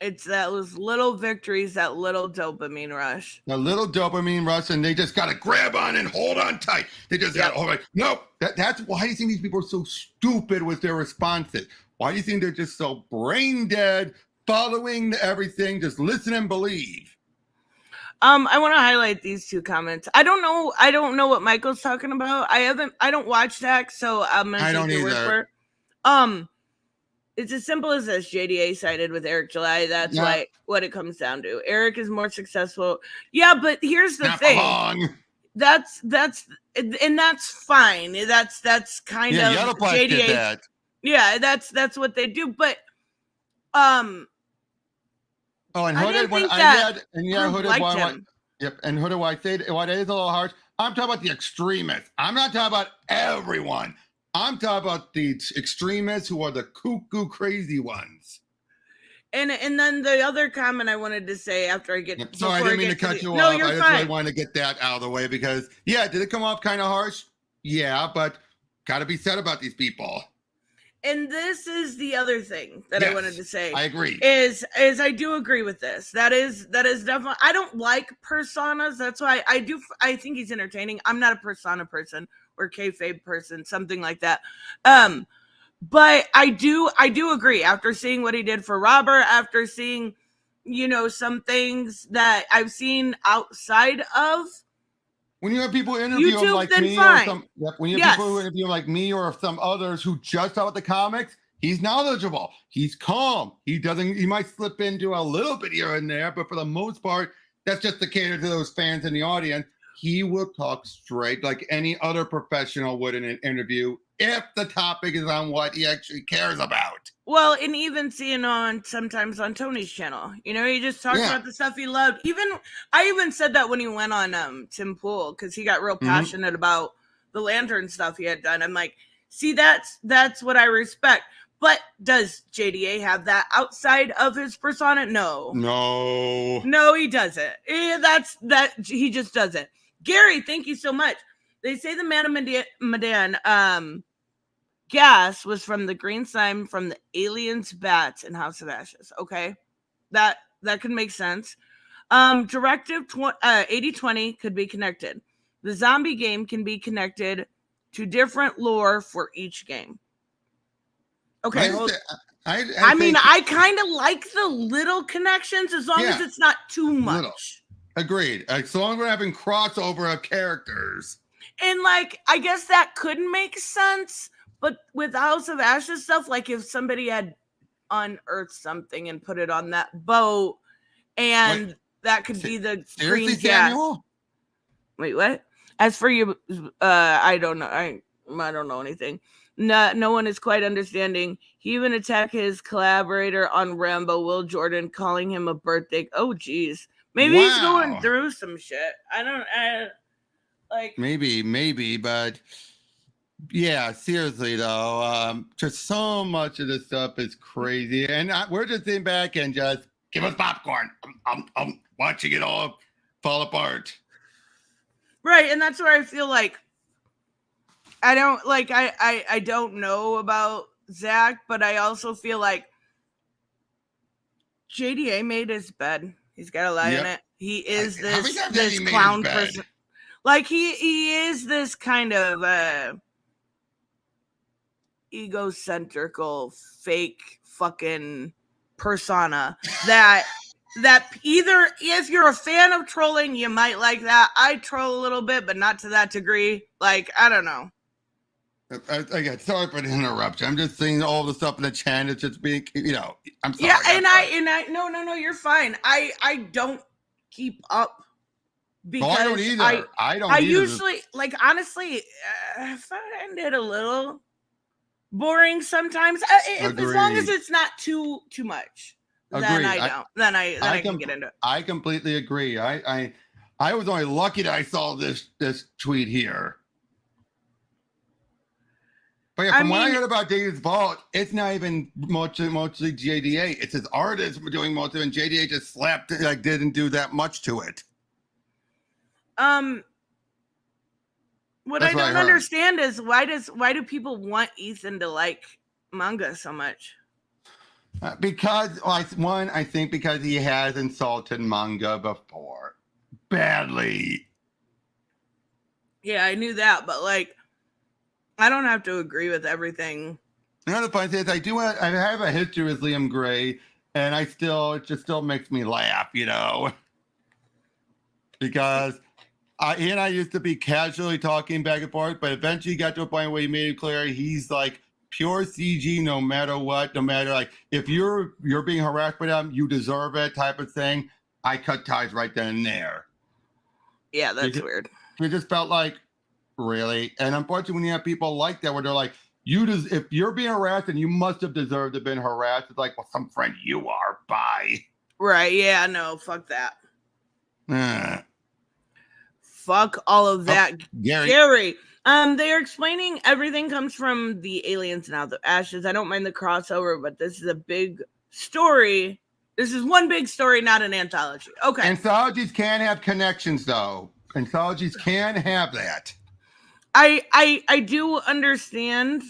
It's those little victories, that little dopamine rush. A little dopamine rush, and they just got to grab on and hold on tight. They just got to hold on. No, that's why do you think these people are so stupid with their responses? Why do you think they're just so brain dead, following everything, just listen and believe? I want to highlight these two comments. I don't know what Michael's talking about. I don't watch Zach, so I'm gonna take your word for it. It's as simple as this. JDA sided with Eric July. That's what it comes down to. Eric is more successful. Yeah, but here's the thing. That's fine. That's kind of JDA. That. Yeah, that's what they do. But Oh, and Hooded, when I had, and yeah, Hooded, yep, and Hooded, why I say why that is a little harsh. I'm talking about the extremists. I'm not talking about everyone. I'm talking about the extremists who are the cuckoo crazy ones. And then the other comment I wanted to say after I get sorry, I didn't mean to cut you off. No, you're I just fine. really wanted to get that out of the way because did it come off kind of harsh? Yeah, but gotta be said about these people. And this is the other thing that I wanted to say. I agree. Is I do agree with this. That is definitely. I don't like personas. That's why I think he's entertaining. I'm not a persona person or kayfabe person, something like that. But I do agree. After seeing what he did for Robert, after seeing, some things that I've seen outside of. When you have people interview him like me, when you have people who interview him like me or some others who just saw the comics, he's knowledgeable. He's calm. He might slip into a little bit here and there, but for the most part, that's just to cater to those fans in the audience. He will talk straight like any other professional would in an interview if the topic is on what he actually cares about. Well, and even seeing sometimes on Tony's channel, he just talks about the stuff he loved. I even said that when he went on Tim Pool, because he got real passionate about the Lantern stuff he had done. I'm like, see, that's what I respect. But does JDA have that outside of his persona? No, he doesn't. He just doesn't. Gary, thank you so much. They say the Man of Medan gas was from the green slime from the aliens, bats, and House of Ashes. Okay, that could make sense. Directive 80-20 could be connected. The zombie game can be connected to different lore for each game. Okay, I kind of like the little connections as long as it's not too much. Little. Agreed. As long as we're having crossover of characters. And I guess that could make sense. But with House of Ashes stuff, like if somebody had unearthed something and put it on that boat, and that could be the green gas. Wait, what? As for you, I don't know. I don't know anything. No one is quite understanding. He even attacked his collaborator on Rambo, Will Jordan, calling him a birthday. Oh, geez. Maybe he's going through some shit. Maybe, but yeah, seriously though, just so much of this stuff is crazy, and we're just sitting back and just give us popcorn. I'm watching it all fall apart. Right, and that's where I feel like I don't know about Zach, but I also feel like JDA made his bed. He's got a lie in it. He is this clown person. Like he is this kind of egocentrical, fake fucking persona that either if you're a fan of trolling, you might like that. I troll a little bit, but not to that degree. Like, I don't know. Again, sorry for the interruption. I'm just seeing all the stuff in the chat. It's just being, I'm sorry. Yeah, and I no, you're fine. I don't keep up because I don't either. I usually, honestly, I find it a little boring sometimes. As long as it's not too much, then I don't. Then I can get into it. I completely agree. I was only lucky that I saw this tweet here. But yeah, from what I heard about Dave's Vault, it's not even mostly JDA. It's his artists doing most of it, and JDA just didn't do that much to it. What That's I what I don't heard. understand is why do people want Ethan to like manga so much? Because I think because he has insulted manga before, badly. Yeah, I knew that, but like, I don't have to agree with everything. Another funny thing is I have a history with Liam Gray, and it just still makes me laugh, because he and I used to be casually talking back and forth, but eventually got to a point where he made it clear he's like pure CG, no matter what, no matter like if you're being harassed by them, you deserve it, type of thing. I cut ties right then and there. Yeah, that's weird. We just felt like, really, and unfortunately, when you have people like that, where they're like, if you're being harassed, and you must have deserved to have been harassed, it's like, well, some friend you are. Bye. Right? Yeah. No. Fuck that. Fuck all of that, Gary. They are explaining everything comes from the aliens now, the ashes. I don't mind the crossover, but this is a big story. This is one big story, not an anthology. Okay. Anthologies can have connections, though. Anthologies can have that. I do understand.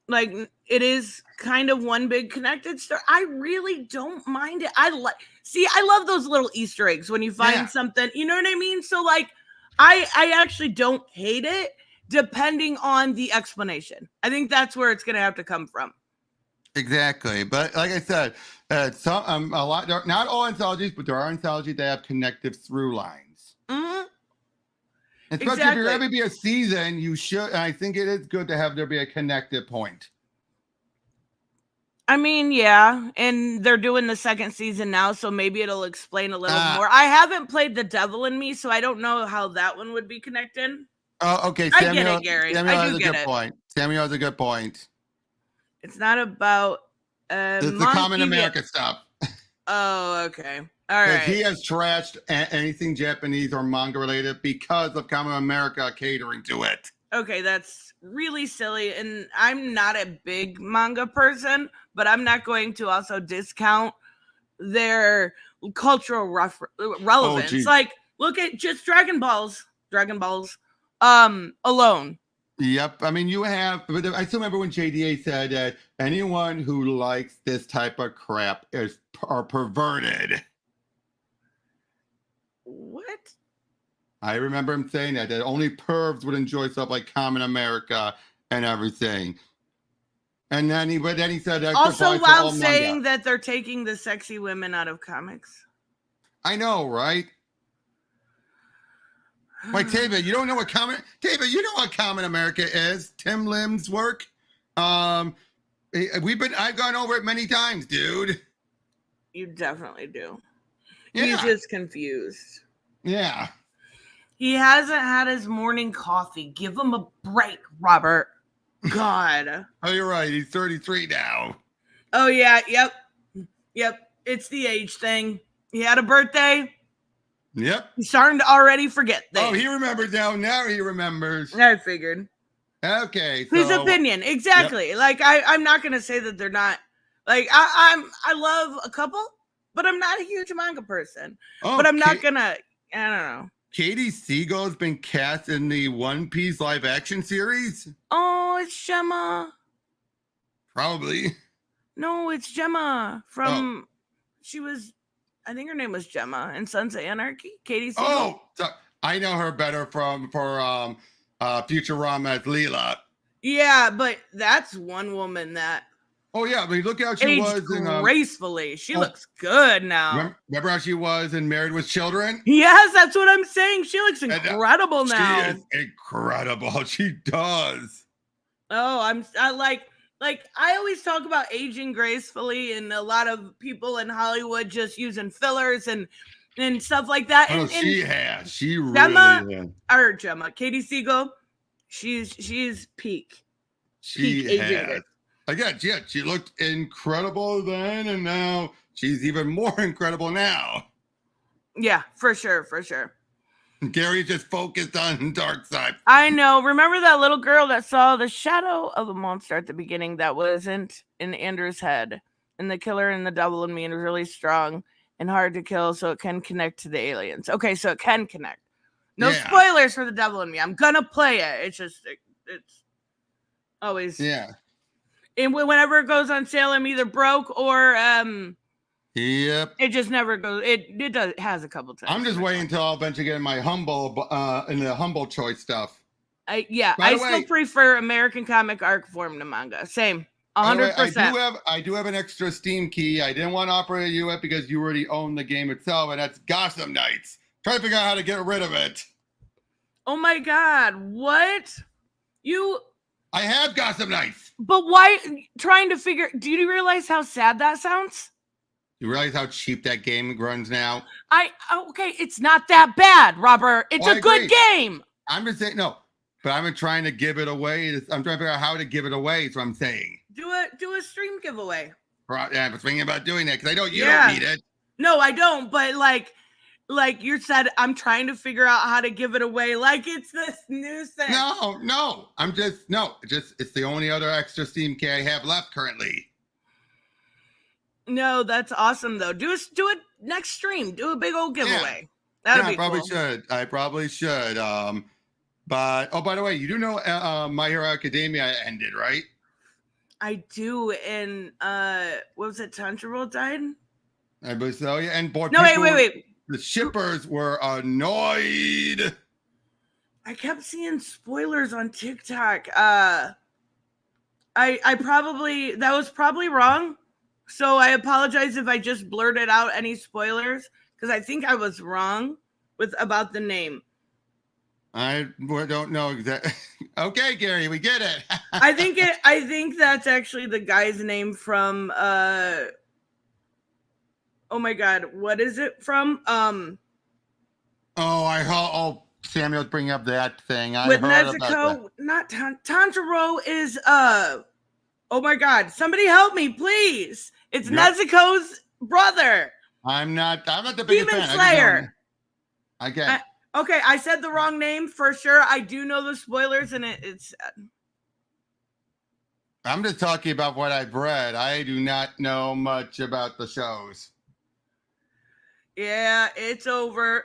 Like it is kind of one big connected story. I really don't mind it. I love those little Easter eggs when you find something, you know what I mean? So like I actually don't hate it depending on the explanation. I think that's where it's gonna have to come from. Exactly. But like I said, some a lot, not all anthologies, but there are anthologies that have connective through lines. Especially if you're going to be a season, you should. And I think it is good to have there be a connective point. I mean, yeah, and they're doing the second season now, so maybe it'll explain a little more. I haven't played The Devil in Me, so I don't know how that one would be connected. Oh, okay. I get it, Gary. Samuel I has do a get good it. point. Samuel has a good point. It's not about it's the common America stuff. Oh, okay. All right. He has trashed anything Japanese or manga related because of common America catering to it. Okay, that's really silly. And I'm not a big manga person, but I'm not going to also discount their cultural relevance. Like, look at just Dragon Balls alone. Yep. I mean, you have, but I still remember when JDA said that anyone who likes this type of crap are perverted. What? I remember him saying that only pervs would enjoy stuff like Common America and everything. And then he said that also while saying that they're taking the sexy women out of comics. I know, right? Like David, you don't know what Common America is. Tim Lim's work. I've gone over it many times, dude. You definitely do. Yeah. He's just confused. Yeah. He hasn't had his morning coffee. Give him a break, Robert. God. Oh, you're right. He's 33 now. Oh, yeah. Yep. It's the age thing. He had a birthday. Yep. He's starting to already forget things. Oh, he remembers now. Now he remembers. I figured. Okay. So, his opinion. Exactly. Yep. Like, I'm not going to say that they're not. Like, I love a couple, but I'm not a huge manga person. Oh, but I'm not going to. I don't know. Katie Siegel has been cast in the One Piece live action series. Oh, it's Gemma. Probably. No, it's Gemma from. She was, I think her name was Gemma in Sons of Anarchy. Katie Siegel. Oh, I know her better for Futurama as Leela. Yeah, but that's one woman that. Oh yeah, I mean, look how she was gracefully. She looks good now. Remember how she was in Married with Children? Yes, that's what I'm saying. She looks incredible now. She is incredible. She does. Oh, I always talk about aging gracefully, and a lot of people in Hollywood just using fillers and stuff like that. Oh, and she has. She Gemma, really has. Or Gemma, Katie Siegel, she's peak. She has. Again, yeah, she looked incredible then, and now she's even more incredible now. Yeah, for sure. Gary just focused on dark side. I know. Remember that little girl that saw the shadow of a monster at the beginning that wasn't in Andrew's head, and the killer and the devil in me, and was really strong. and hard to kill, so it can connect to the aliens. Okay, so it can connect. No Yeah. spoilers for The Devil in Me. I'm gonna play it. It's just it's always Yeah. And whenever it goes on sale, I'm either broke or Yep. it just never goes. It does has a couple times. I'm just waiting until I'll eventually get in my humble in the humble choice stuff. I By the still way- prefer American comic arc form to manga. Same. 100%. I do have an extra Steam key. I didn't want to operate you it because you already own the game itself, and that's Gotham Knights. Try to figure out how to get rid of it. Oh my god, what? I have Gotham Knights. But why trying to figure do you realize how sad that sounds? You realize how cheap that game runs now? Okay, it's not that bad, Robert. It's Well, a good game. I'm just saying no, but I'm trying to give it away. I'm trying to figure out how to give it away. Is what I'm saying. Do a stream giveaway. Right, yeah, I was thinking about doing that because I know you don't need it. No, I don't. But like you said, I'm trying to figure out how to give it away. Like it's this new thing. No. It's the only other extra Steam key I have left currently. No, that's awesome though. Do it next stream. Do a big old giveaway. That'd be I probably cool. should. I probably should. But by the way, you do know My Hero Academia ended, right? I do. And what was it? Tanjiro died? I believe so. Yeah, and boy, No, wait. The shippers were annoyed. I kept seeing spoilers on TikTok. I probably that was probably wrong. So I apologize if I just blurted out any spoilers because I think I was wrong about the name. I don't know exactly. Okay, Gary, we get it. I think that's actually the guy's name from oh my god, what is it from? Samuel's bringing up that thing. I with heard about Nezuko, not Tanjiro is oh my god, somebody help me, please. It's Nezuko's brother. I'm not the biggest Demon fan. Slayer. Okay, I said the wrong name for sure. I do know the spoilers and it's I'm just talking about what I've read. I do not know much about the shows. Yeah, it's over.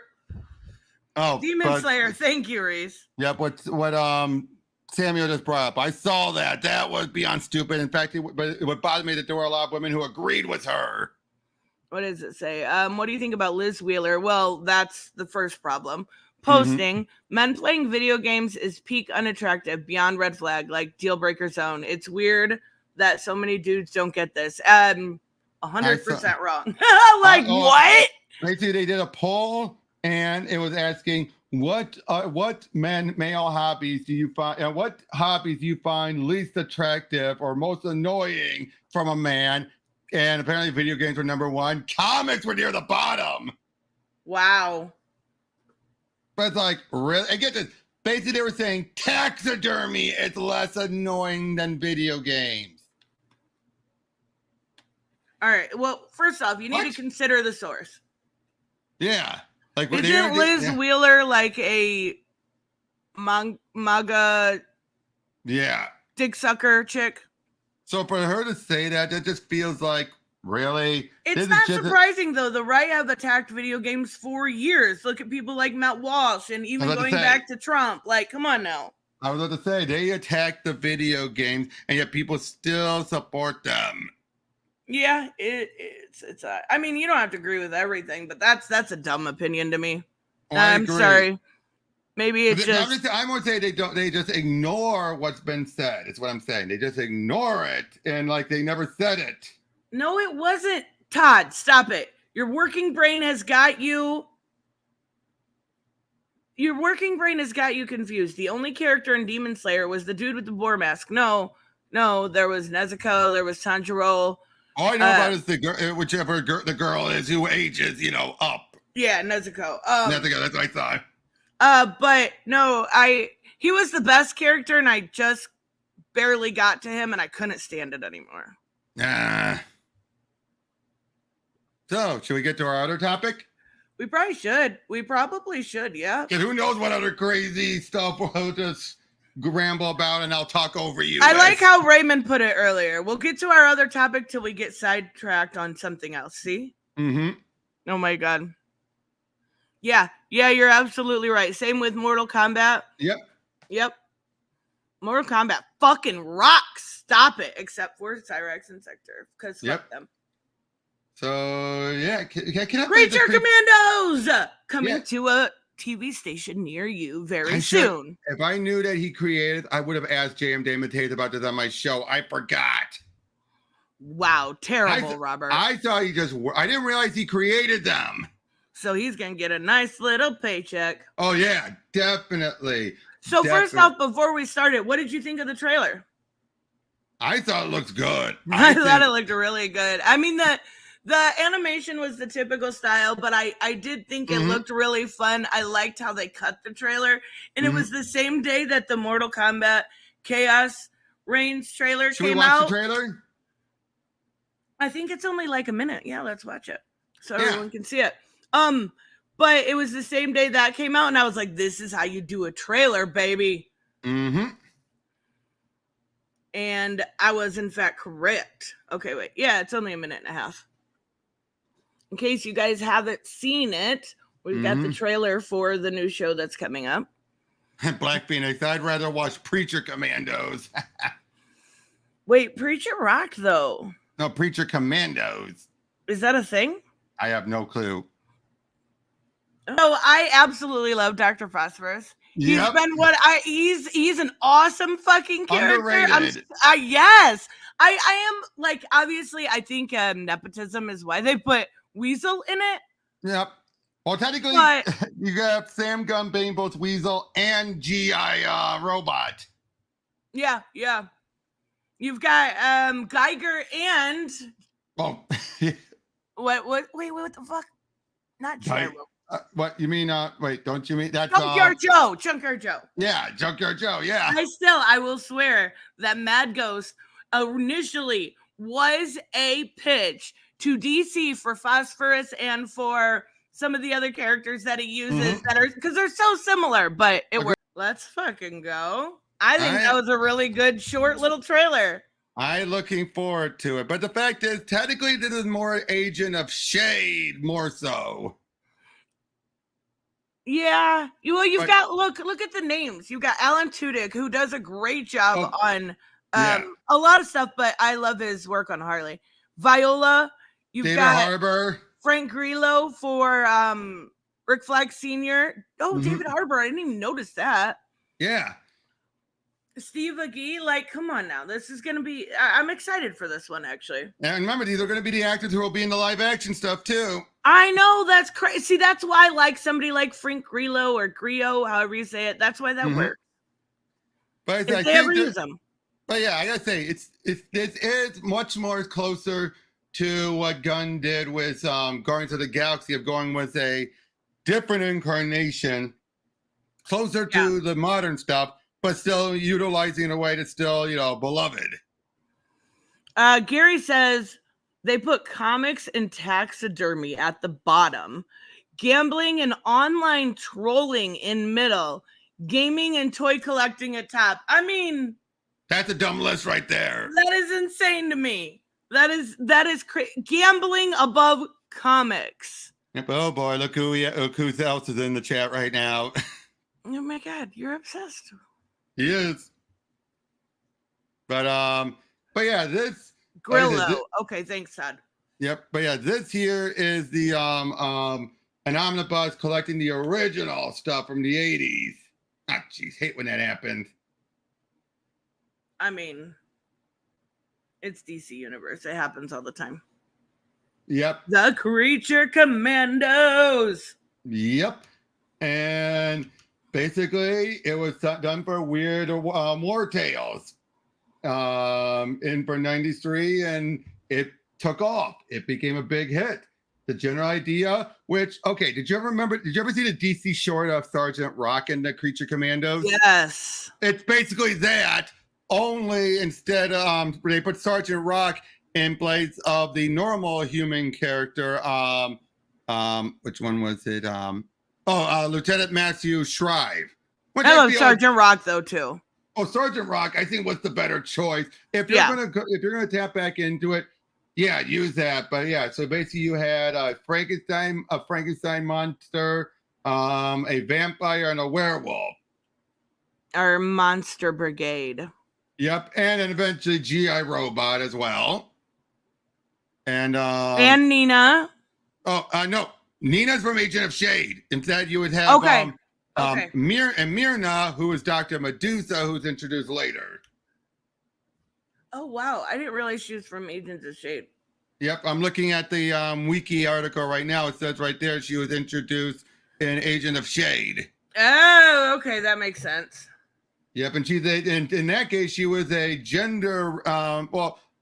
Oh, Demon Slayer. Thank you, Reese. Yep. What Samuel just brought up. I saw that. That was beyond stupid. In fact, it would bother me that there were a lot of women who agreed with her. What does it say? What do you think about Liz Wheeler? Well, that's the first problem. Posting, men playing video games is peak unattractive, beyond red flag, like deal breaker zone. It's weird that so many dudes don't get this. 100% wrong. Like, what? Basically, they did a poll, and it was asking, what male hobbies do you find, and what hobbies do you find least attractive or most annoying from a man? And apparently video games were number one. Comics were near the bottom. Wow. But it's like, really? I get this. Basically, they were saying taxidermy is less annoying than video games. All right. Well, first off, you need to consider the source. Yeah. Like, isn't Liz Wheeler like a manga dick sucker chick? So for her to say that just feels like, really? It's not surprising, though. The right have attacked video games for years. Look at people like Matt Walsh and even going back to Trump. Like, come on now. I was about to say, they attack the video games, and yet people still support them. Yeah, it's I mean, you don't have to agree with everything, but that's a dumb opinion to me. I'm sorry. Maybe it's just. I'm going to say they just ignore what's been said. It's what I'm saying. They just ignore it and like they never said it. No, it wasn't. Todd, stop it. Your working brain has got you. Your working brain has got you confused. The only character in Demon Slayer was the dude with the boar mask. No, there was Nezuko, there was Tanjiro. All I know about is the girl, whichever the girl is who ages, up. Yeah, Nezuko. Nezuko, that's what I thought. But no, he was the best character, and I just barely got to him, and I couldn't stand it anymore. So, should we get to our other topic? We probably should, yeah. Because who knows what other crazy stuff we'll just ramble about, and I'll talk over you. I like how Raymond put it earlier. We'll get to our other topic till we get sidetracked on something else, see? Mm-hmm. Oh my god. Yeah, you're absolutely right. Same with Mortal Kombat. Yep. Mortal Kombat fucking rocks. Stop it. Except for Cyrex and Sector, because fuck them. So yeah, can I Creature Commandos coming to a TV station near you very soon. If I knew that he created, I would have asked JM DeMatteis about this on my show. I forgot. Wow, terrible, Robert. I thought I didn't realize he created them. So he's gonna get a nice little paycheck. Oh yeah, definitely. So first off, before we started, what did you think of the trailer? I thought it looked good. I thought it looked really good. I mean, the animation was the typical style, but I did think it looked really fun. I liked how they cut the trailer. And it was the same day that the Mortal Kombat Chaos Reigns trailer came out. Should we watch the trailer? I think it's only like a minute. Yeah, let's watch it. So everyone can see it. But it was the same day that came out, and I was like, this is how you do a trailer, baby. Mm-hmm. And I was, in fact, correct. Okay, wait. Yeah, it's only a minute and a half. In case you guys haven't seen it, we've got the trailer for the new show that's coming up. Black Phoenix, I'd rather watch Preacher Commandos. Wait, Preacher rocked, though. No, Preacher Commandos. Is that a thing? I have no clue. Oh, I absolutely love Dr. Phosphorus. He's been he's an awesome fucking character. Underrated. Yes. I am, like, obviously, I think nepotism is why they put Weasel in it. Yep. Well, technically, you got Sam Gunn being both Weasel and G.I. Robot. Yeah. You've got Geiger and... Oh. Wait, what the fuck? Not Gyro. What you mean? Wait, don't you mean that's Junkyard Joe? Yeah, Junkyard Joe. Yeah. I will swear that Mad Ghost initially was a pitch to DC for Phosphorus and for some of the other characters that he uses that are, because they're so similar, but it worked. Let's fucking go. I think that was a really good short little trailer. I'm looking forward to it, but the fact is, technically, this is more Agent of Shade, more so. Yeah, you've got look at the names. You've got Alan Tudyk, who does a great job on a lot of stuff, but I love his work on Harley. Viola, David Harbour, Frank Grillo for Rick Flag Sr. Oh, David Harbour, I didn't even notice that. Yeah. Steve Agee, like, come on now. This is going to be... I'm excited for this one, actually. And remember, these are going to be the actors who will be in the live action stuff, too. I know, that's crazy. See, that's why I like somebody like Frank Grillo or Grillo, however you say it. That's why that works. But if they ever use them. But yeah, I got to say, this is much more closer to what Gunn did with Guardians of the Galaxy, of going with a different incarnation, closer to the modern stuff, but still utilizing in a way that's still, beloved. Gary says they put comics and taxidermy at the bottom, gambling and online trolling in middle, gaming and toy collecting at top. I mean, that's a dumb list right there. That is insane to me. That is gambling above comics. Yep. Oh boy, look who else is in the chat right now. Oh my God, you're obsessed. He is. But yeah, this Grillo. Okay, thanks, Todd. Yep. But yeah, this here is the an omnibus collecting the original stuff from the 80s. Ah, jeez, hate when that happens. I mean, it's DC Universe. It happens all the time. Yep. The Creature Commandos. Yep. And basically, it was done for Weird War Tales for 93, and it took off. It became a big hit. The general idea, did you ever see the DC short of Sergeant Rock and the Creature Commandos? Yes. It's basically that, only instead they put Sergeant Rock in place of the normal human character. Which one was it? Lieutenant Matthew Shrive. I love Sergeant Rock though too. Oh, Sergeant Rock, I think was the better choice. If you're gonna tap back into it, Yeah, use that. But yeah, so basically you had a Frankenstein monster, a vampire, and a werewolf. Our monster brigade. Yep, and then eventually GI Robot as well. And Nina. oh no, Nina's from Agent of Shade. Instead, you would have Okay. Myrna, who is Dr. Medusa, who's introduced later. Oh wow, I didn't realize she was from Agents of Shade. Yep, I'm looking at the wiki article right now. It says right there she was introduced in Agent of Shade. Oh, okay, that makes sense. Yep, and in that case, she was a gender,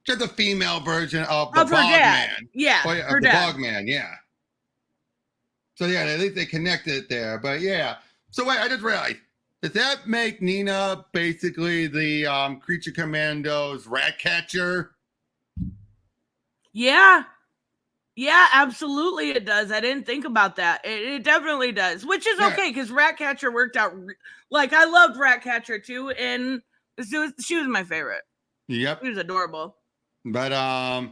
just a female version of the Bogman. Yeah, her dad. Bogman, yeah. So yeah, at least they connected it there. But yeah, so wait, I just realized, does that make Nina basically the Creature Commandos rat catcher? Yeah. Yeah, absolutely it does. I didn't think about that. It definitely does, which is okay because Ratcatcher worked out. Like, I loved Ratcatcher too, and she was my favorite. Yep. She was adorable. But yeah,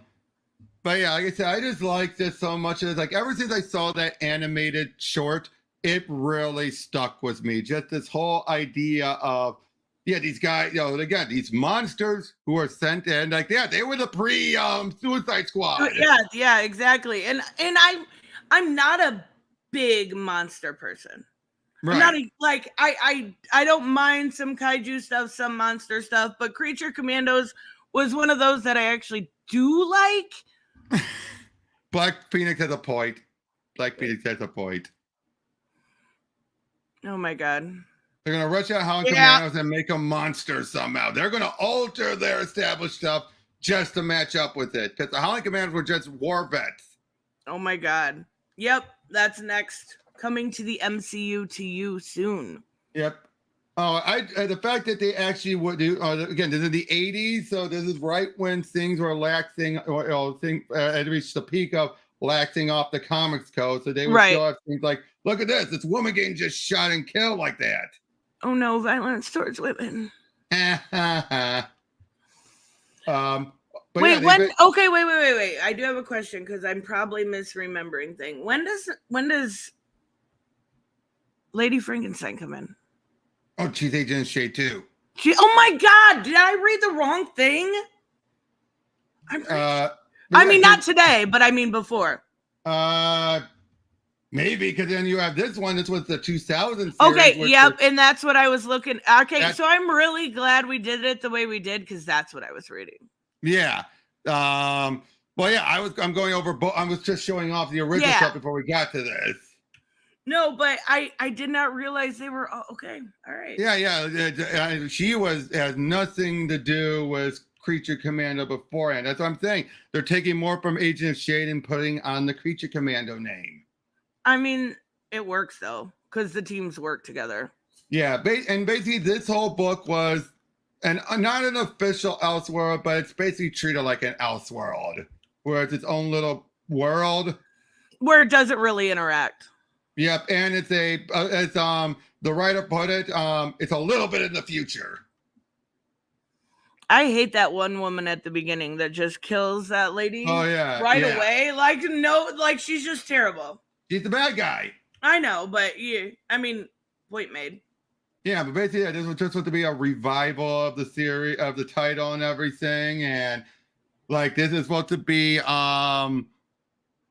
like I said, I just like this so much. It's like ever since I saw that animated short, it really stuck with me. Just this whole idea of, yeah, these guys, again, these monsters who are sent in, like, yeah, they were the Suicide Squad. Yeah, exactly. And I'm not a big monster person. Right. I'm not I don't mind some kaiju stuff, some monster stuff, but Creature Commandos was one of those that I actually do like. Black Phoenix has a point. Oh my god. They're going to rush out Howling Commandos and make them monsters somehow. They're going to alter their established stuff just to match up with it. Because the Howling Commandos were just war vets. Oh my god. Yep, that's next. Coming to the MCU to you soon. Yep. Oh, the fact that they actually would do, again, this is the 80s, so this is right when things were laxing, had reached the peak of laxing off the comics code. So they would still have things like, look at this woman getting just shot and killed like that. Oh no, violence towards women. Wait. I do have a question because I'm probably misremembering thing. When does Lady Frankenstein come in? Oh, she's Agent of Shade too. Oh my god, did I read the wrong thing? Not today, but I mean before. Maybe, because then you have this one. This was the 2000 series. Okay, yep, and that's what I was looking. Okay, so I'm really glad we did it the way we did because that's what I was reading. Yeah. Well, yeah, I'm going over. I was just showing off the original stuff before we got to this. No, but I did not realize they were okay. All right. Yeah. She has nothing to do with Creature Commando beforehand. That's what I'm saying. They're taking more from Agent of Shade and putting on the Creature Commando name. I mean, it works though, because the teams work together. Yeah, and basically this whole book was, not an official Elseworld, but it's basically treated like an Elseworld, where it's its own little world. Where it doesn't really interact. Yep, and it's the writer put it, it's a little bit in the future. I hate that one woman at the beginning that just kills that lady right away. She's just terrible. He's the bad guy. I know, but point made. Yeah, but basically, this was just supposed to be a revival of the series, of the title and everything, and this is supposed to be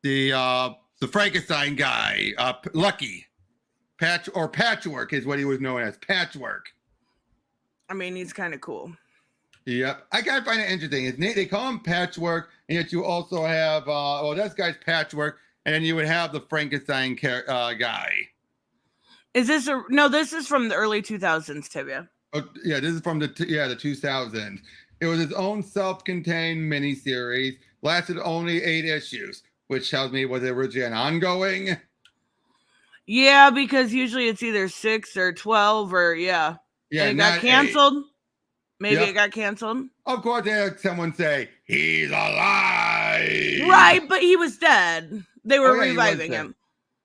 the Frankenstein guy, Lucky, Patchwork is what he was known as, Patchwork. I mean, he's kind of cool. Yep, I gotta find it interesting. They call him Patchwork, and yet you also have this guy's Patchwork. And then you would have the Frankenstein guy. Is this this is from the early 2000s, Tibia. Oh, yeah, this is from the 2000s. It was its own self-contained miniseries. Lasted only 8 issues, which tells me was it originally an ongoing? Yeah, because usually it's either 6 or 12 or Yeah, it got canceled. 8. Maybe it got canceled. Of course, they had someone say, he's alive. Right, but he was dead. They were reviving him.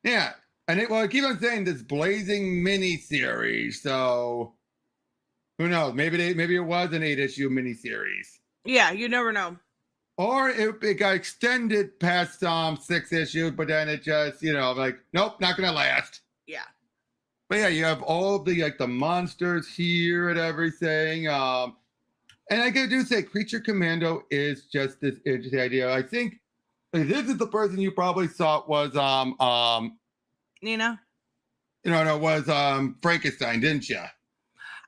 Yeah. And I keep on saying this blazing miniseries. So who knows? Maybe it was an 8-issue miniseries. Yeah, you never know. Or it got extended past 6 issues, but then it just, like, nope, not gonna last. Yeah. But yeah, you have all of the like the monsters here and everything. And I do say Creature Commando is just this interesting idea. I think this is the person you probably thought was Nina? no, was Frankenstein, didn't you?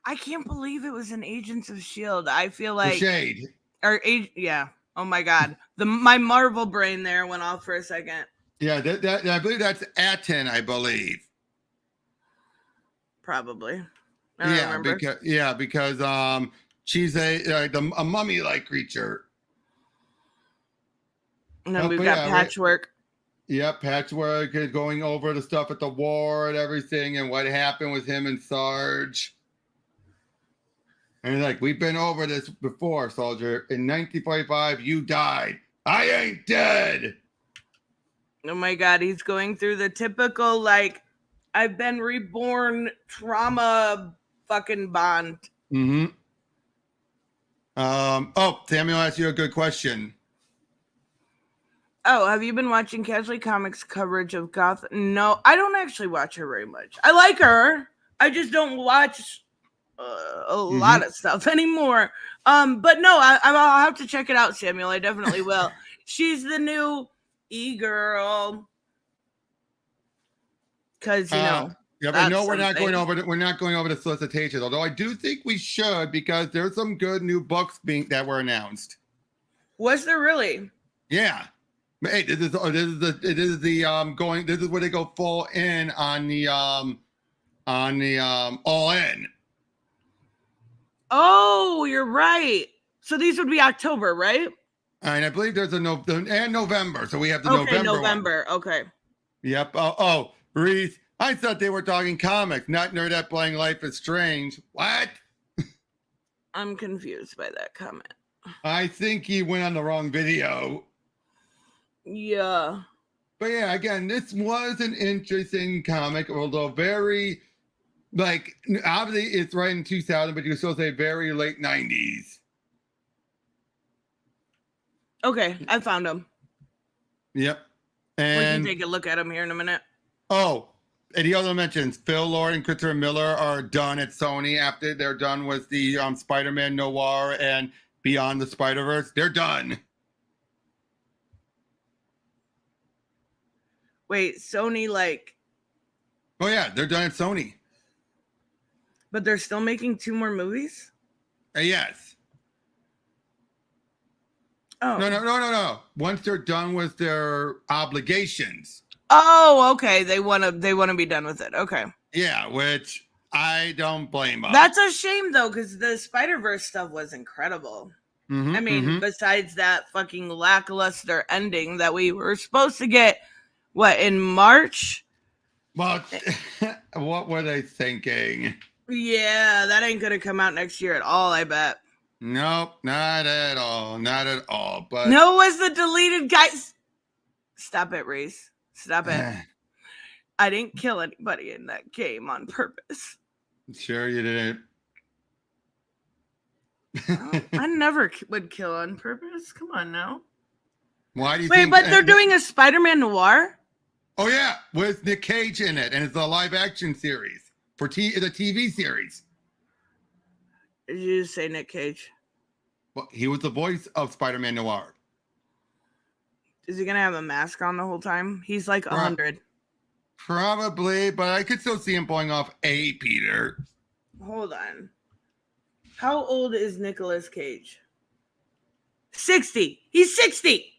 I can't believe it was an Agents of S.H.I.E.L.D. I feel The like Shade. Yeah. Oh my god. My Marvel brain there went off for a second. Yeah, that I believe that's Aten, I believe. Probably. I don't remember. Because she's a mummy-like creature. And then we've got Patchwork. Right. Yeah, Patchwork is going over the stuff at the war and everything and what happened with him and Sarge. And like, we've been over this before, soldier. In 1945, you died. I ain't dead. Oh my god, he's going through the typical, like, I've been reborn trauma fucking bond. Mm-hmm. Samuel asked you a good question. Oh, have you been watching Casually Comics coverage of Gotham? No, I don't actually watch her very much. I like her. I just don't watch a lot of stuff anymore. But no, I'll have to check it out, Samuel. I definitely will. She's the new e-girl. Because yeah, but no, we're not going over the solicitations. Although I do think we should, because there's some good new books that were announced. Was there really? Yeah. Hey, this is where they go full in on the all in. Oh, you're right. So these would be October, right? And I believe there's and November. So we have the November. One. Okay. Yep. Reese, I thought they were talking comics, not Nerdette playing Life is Strange. What? I'm confused by that comment. I think he went on the wrong video. Yeah. But yeah, again, this was an interesting comic, although very, like, obviously it's right in 2000, but you could still say very late 90s. Okay, I found him. Yep. And we can take a look at him here in a minute. Oh, and he also mentions Phil Lord and Christopher Miller are done at Sony after they're done with the Spider-Man Noir and Beyond the Spider-Verse. They're done. Wait, Sony, like... Oh, yeah, they're done at Sony. But they're still making 2 more movies? Yes. Oh. No. Once they're done with their obligations. Oh, okay. They want to be done with it. Okay. Yeah, which I don't blame them. That's a shame, though, because the Spider-Verse stuff was incredible. Mm-hmm, I mean, besides that fucking lackluster ending that we were supposed to get... What, in March? Well, what were they thinking? Yeah, that ain't gonna come out next year at all, I bet. Nope, not at all. Not at all. But no, was the deleted guys. Stop it, Reese. Stop it. I didn't kill anybody in that game on purpose. Sure you didn't. I never would kill on purpose. Come on now. Why do you think? Wait, but they're doing a Spider-Man Noir? Oh, yeah, with Nick Cage in it, and it's a live-action series for the TV series. Did you just say Nick Cage? Well, he was the voice of Spider-Man Noir. Is he going to have a mask on the whole time? He's like 100. Probably, but I could still see him pulling off a Peter. Hold on. How old is Nicolas Cage? 60. He's 60.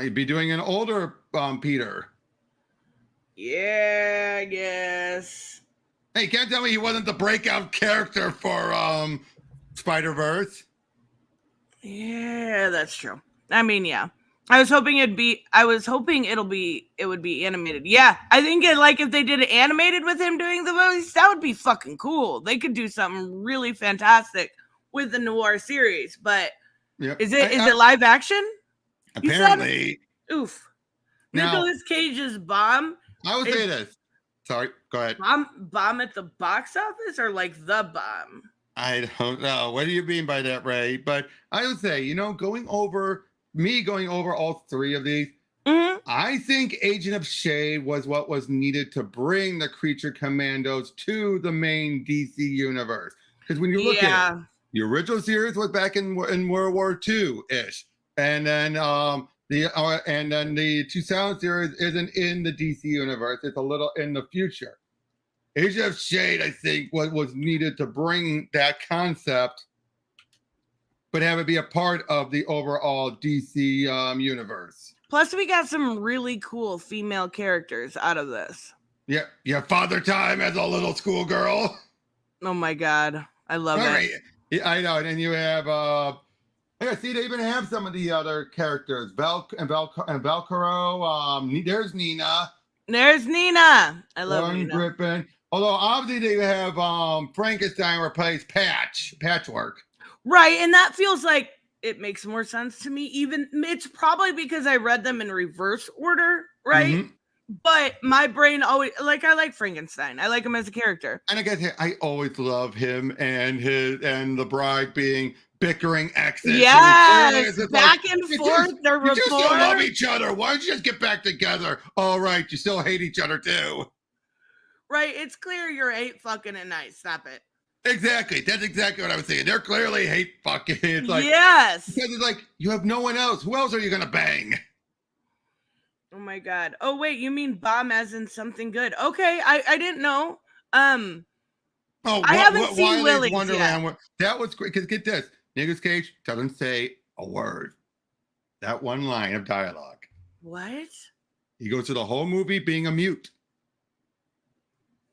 He'd be doing an older Peter. Yeah, I guess. Hey, you can't tell me he wasn't the breakout character for Spider-Verse. Yeah, that's true. I mean, yeah. I was hoping it would be animated. Yeah, I think if they did it animated with him doing the movies, that would be fucking cool. They could do something really fantastic with the Noir series. But is it live action? Apparently. Oof. Nicolas Cage's bomb. I would say this. Sorry, go ahead. Bomb at the box office or like the bomb? I don't know. What do you mean by that, Ray? But I would say, going over me going over all three of these, I think Agent of Shade was what was needed to bring the Creature Commandos to the main DC universe. Because when you look at it, the original series was back in World War II ish, and then the 2000 series isn't in the DC universe; it's a little in the future. Agent of Shade, I think, what was needed to bring that concept, but have it be a part of the overall DC universe. Plus, we got some really cool female characters out of this. Yeah, Father Time as a little schoolgirl. Oh my god, I love it. Right. Yeah, I know. And then you have see, they even have some of the other characters. Velcro. There's Nina. There's Nina. I love Nina. Griffin. Although obviously they have Frankenstein replace Patchwork. Right, and that feels like it makes more sense to me. Even it's probably because I read them in reverse order, right? But my brain always I like Frankenstein. I like him as a character. And I guess I always love him and the bride being bickering exes. Yes, back and forth. You just still love each other. Why don't you just get back together? All right, you still hate each other too. Right, it's clear you're hate fucking and nice. Stop it. Exactly. That's exactly what I was saying. They're clearly hate fucking. It's like, yes. Because it's like, you have no one else. Who else are you going to bang? Oh my god. Oh wait, you mean bomb as in something good? Okay, I didn't know. I haven't seen Willie's yet. That was great. Because get this, Nicolas Cage doesn't say a word. That one line of dialogue. What? He goes through the whole movie being a mute.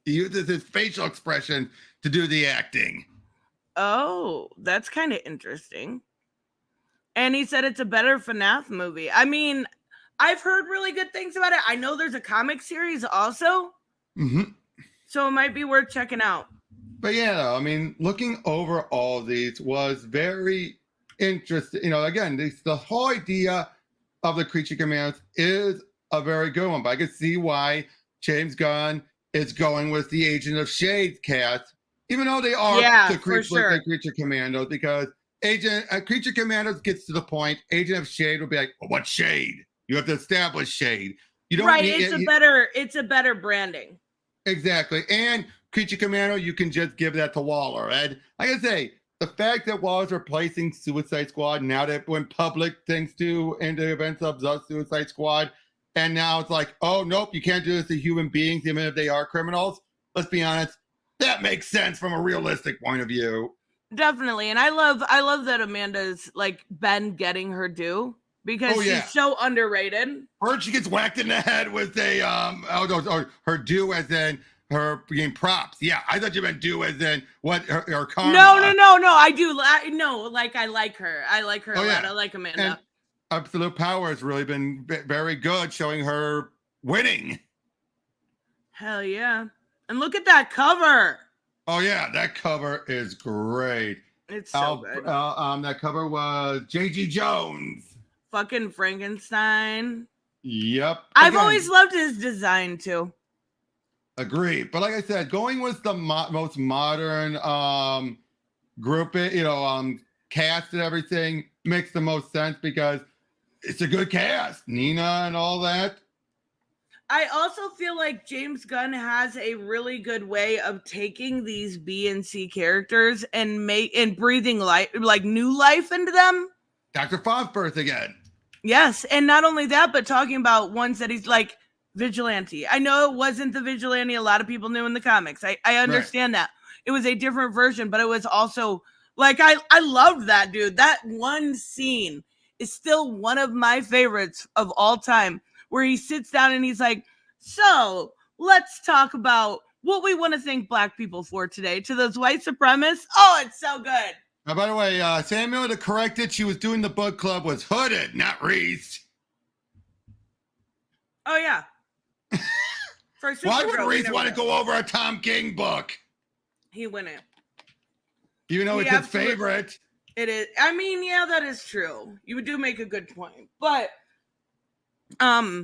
He uses his facial expression to do the acting. Oh, that's kind of interesting. And he said it's a better FNAF movie. I mean, I've heard really good things about it. I know there's a comic series also. So it might be worth checking out. But yeah, I mean, looking over all of these was very interesting. You know, again, the whole idea of the Creature Commandos is a very good one. But I can see why James Gunn is going with the Agent of Shade cast, even though they are the Creature Commandos, because Creature Commandos gets to the point, Agent of Shade will be like, well, what shade? You have to establish shade. You don't need it's a better branding. Exactly. And Creature Commando, you can just give that to Waller. And I gotta say, the fact that Waller's replacing Suicide Squad now that went public thanks to in the events of the Suicide Squad, and now it's like, oh nope, you can't do this to human beings, even if they are criminals. Let's be honest, that makes sense from a realistic point of view. Definitely. And I love that Amanda's been getting her due because she's so underrated. First, she gets whacked in the head with a or her due as in her being props. Yeah, I thought you meant due as in what her karma. No. I do. I like her. I like her a lot. I like Amanda. And Absolute Power has really been very good, showing her winning. Hell yeah. And look at that cover. Oh yeah, that cover is great. It's so good. That cover was J.G. Jones. Fucking Frankenstein. Yep. I've always loved his design too. Agree. But like I said, going with the most modern group, cast and everything makes the most sense because it's a good cast. Nina and all that. I also feel like James Gunn has a really good way of taking these B and C characters and breathing life, new life into them. Dr. Fosburth again. Yes, and not only that, but talking about ones that he's Vigilante. I know it wasn't the Vigilante a lot of people knew in the comics. I understand that. It was a different version, but it was also I loved that dude. That one scene is still one of my favorites of all time, where he sits down and he's like, so let's talk about what we want to thank Black people for today. To those white supremacists. Oh, it's so good. Now, by the way, Samuel, to correct it, she was doing the book club was hooded, not Reese. Oh, yeah. Why would Reese want to go over a Tom King book? He wouldn't. Even though it's his favorite. It is. I mean, yeah, that is true. You do make a good point. But yeah,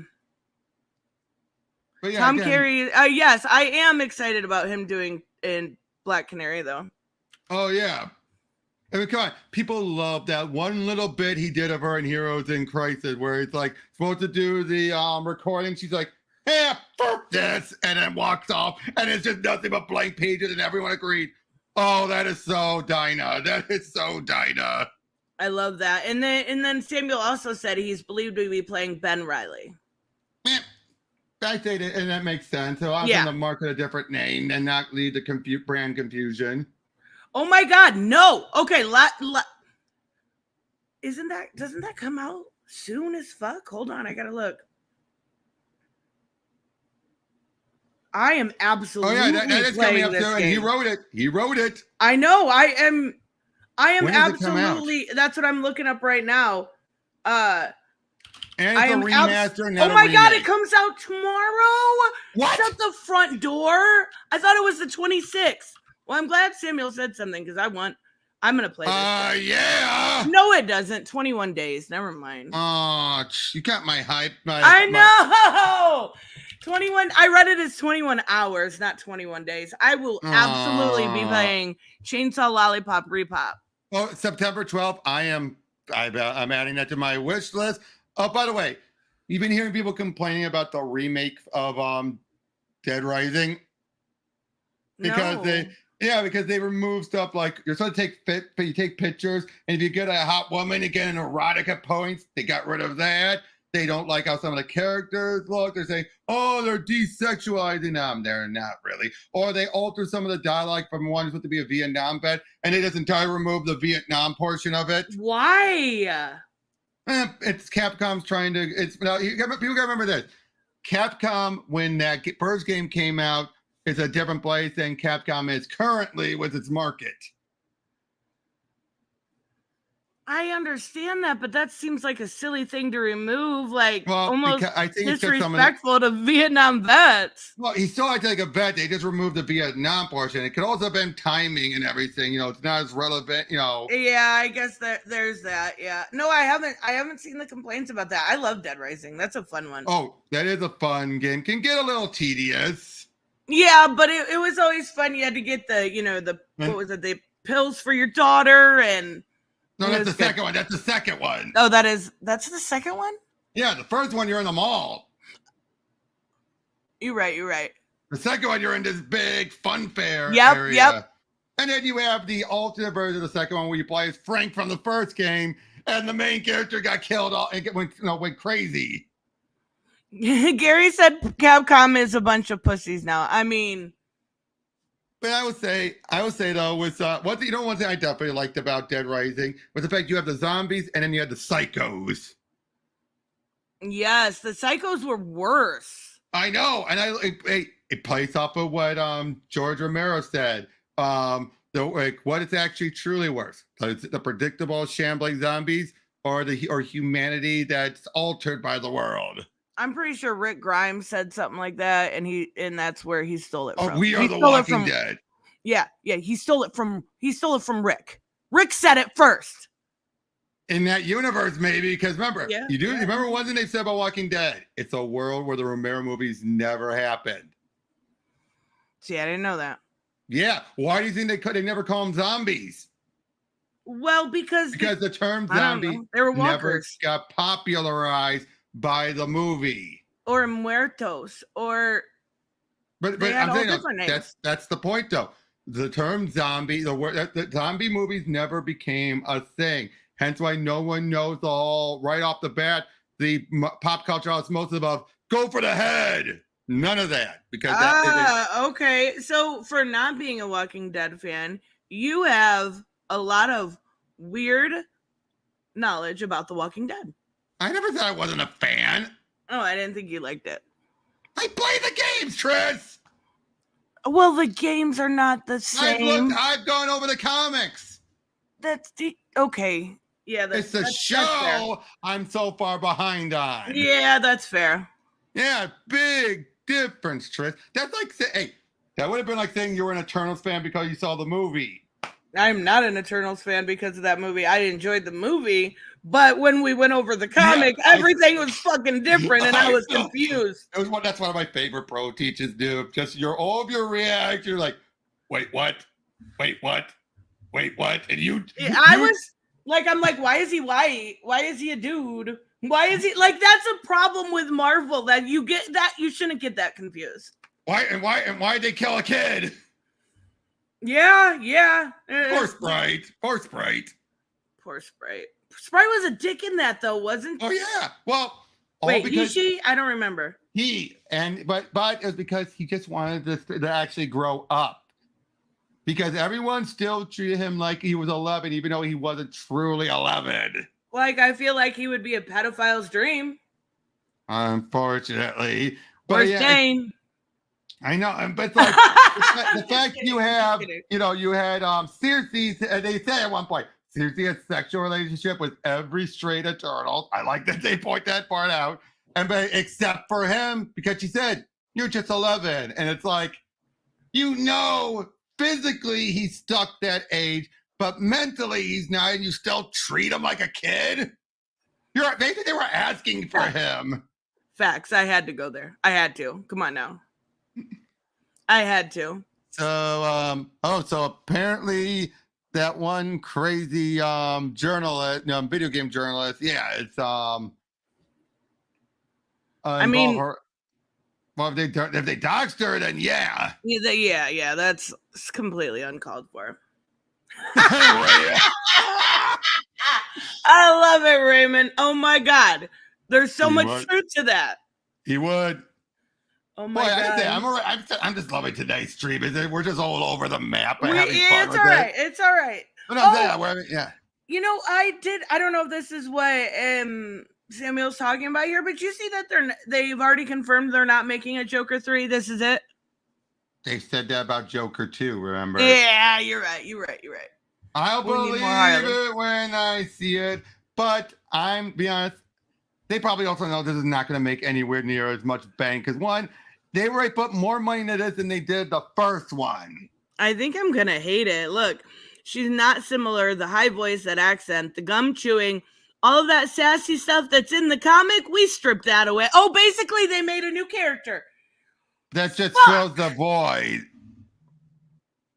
Tom Carey, yes, I am excited about him doing in Black Canary, though. Oh, yeah. I mean, come on. People love that one little bit he did of her in Heroes in Crisis, where it's like supposed to do the recording. She's like, "Yeah, fuck this," and then walks off, and it's just nothing but blank pages, and everyone agreed. Oh, that is so Dinah. That is so Dinah. I love that. And then Samuel also said he's believed to be playing Ben Reilly. Yeah, I say that, and that makes sense. So I'm going to market a different name and not lead the brand confusion. Oh my God, no. Okay, doesn't that come out soon as fuck? Hold on, I gotta look. I am absolutely that is coming up soon. He wrote it. He wrote it. I know. I am absolutely. That's what I'm looking up right now. And it's a remaster. Oh my God, it comes out tomorrow. What? Shut the front door. I thought it was the 26th. Well, I'm glad Samuel said something because I'm going to play this. Yeah. No, it doesn't. 21 days. Never mind. Oh, you got my hype. I know. 21. I read it as 21 hours, not 21 days. I will absolutely be playing Chainsaw Lollipop Repop. Oh, September 12th. I'm adding that to my wish list. Oh, by the way, you've been hearing people complaining about the remake of Dead Rising because they remove stuff like you're supposed to you take pictures, and if you get a hot woman, you get an erotic at points. They got rid of that. They don't like how some of the characters look. They're saying, oh, they're desexualizing them. They're not really. Or they alter some of the dialogue from one supposed to be a Vietnam vet, and they just entirely remove the Vietnam portion of it. Why? It's Capcom's trying to. People gotta remember this. Capcom, when that first game came out, is a different place than Capcom is currently with its market. I understand that, but that seems like a silly thing to remove, almost I think disrespectful to Vietnam vets. Well, he still acted like a vet. They just removed the Vietnam portion. It could also have been timing and everything. It's not as relevant. Yeah, I guess there's that. Yeah, no, I haven't seen the complaints about that. I love Dead Rising. That's a fun one. Oh, that is a fun game. Can get a little tedious. Yeah, but it was always fun. You had to get what was it? The pills for your daughter and. No, that's the second one. That's the second one. Oh, that's the second one? Yeah, the first one you're in the mall. You're right. The second one you're in this big fun fair area. Yep. And then you have the alternate version of the second one where you play as Frank from the first game, and the main character got killed and went crazy. Gary said Capcom is a bunch of pussies now. I mean. But I would say though, one thing I definitely liked about Dead Rising was the fact you have the zombies and then you had the psychos. Yes, the psychos were worse. I know, and it plays off of what George Romero said. What is actually truly worse? The predictable shambling zombies or humanity that's altered by the world? I'm pretty sure Rick Grimes said something like that, and that's where he stole it from. Oh, we are the Walking Dead. Yeah, he stole it from Rick. Rick said it first. In that universe, maybe, because remember, remember one thing they said about Walking Dead? It's a world where the Romero movies never happened. See, I didn't know that. Yeah, why do you think they never call them zombies? Well, because the term zombie they were never got popularized by the movie, or muertos, or but I'm saying that's the point though. The term zombie, the zombie movies never became a thing. Hence why no one knows right off the bat the pop culture osmosis of go for the head. None of that because okay. So for not being a Walking Dead fan, you have a lot of weird knowledge about The Walking Dead. I never said I wasn't a fan. Oh, I didn't think you liked it. I play the games, Tris. Well, the games are not the same. I've gone over the comics. Okay. Yeah, it's a show I'm so far behind on. Yeah, that's fair. Yeah, big difference, Tris. That's like that would have been like saying you were an Eternals fan because you saw the movie. I'm not an Eternals fan because of that movie. I enjoyed the movie, but when we went over the comic, everything was fucking different, and I was confused. That's one of my favorite pro teachers do. Just all of your reaction, you're like, wait, what? Wait, what? Wait, what? And you I was like, I'm like, why is he white? Why is he a dude? Why is he like? That's a problem with Marvel, that you get that you shouldn't get that confused. Why'd they kill a kid? Yeah. Poor Sprite. Poor Sprite. Poor Sprite. Sprite was a dick in that though, wasn't? Oh yeah. Well, wait, she? I don't remember. But it was because he just wanted to actually grow up. Because everyone still treated him like he was 11, even though he wasn't truly 11. Like, I feel like he would be a pedophile's dream. Unfortunately. Or Stain. I know, but it's like the fact you had Circe, they say at one point, Circe had a sexual relationship with every straight Eternal. I like that they point that part out. Except for him, because she said, you're just 11. And it's like, physically he's stuck that age, but mentally he's not, and you still treat him like a kid. Maybe they were asking for him. Facts. I had to go there. I had to. Come on now. I had to. So, so apparently that one crazy journalist, video game journalist, it's I mean, well, if they doxed her, then yeah, that's completely uncalled for. I love it, Raymond. Oh my God, there's so much truth to that. He would. Oh my God! I'm just loving today's stream. We're just all over the map. It's all right. It's all right. But yeah. I don't know if this is what Samuel's talking about here, but you see that they've already confirmed they're not making a Joker 3. This is it. They said that about Joker 2, remember? Yeah, you're right. I'll believe it when I see it, but be honest, they probably also know this is not going to make anywhere near as much bank, because one, they already put more money into this than they did the first one. I think I'm going to hate it. Look, she's not similar. The high voice, that accent, the gum chewing, all of that sassy stuff that's in the comic, we stripped that away. Oh, basically, they made a new character. That just fills the void.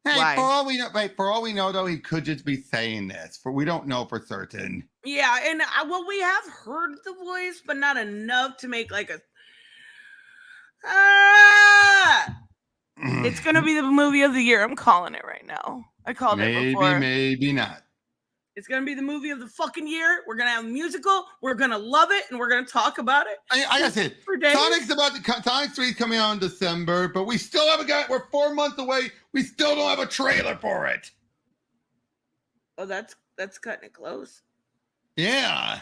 Hey, why? For all we know, though, he could just be saying this. We don't know for certain. Yeah, and we have heard the voice, but not enough to make like a. It's gonna be the movie of the year. I'm calling it right now. I called it before. Maybe not. It's gonna be the movie of the fucking year. We're gonna have a musical. We're gonna love it, and we're gonna talk about it. I gotta say, Sonic 3 is coming out in December, but we still haven't we're 4 months away. We still don't have a trailer for it. Oh, that's cutting it close. Yeah.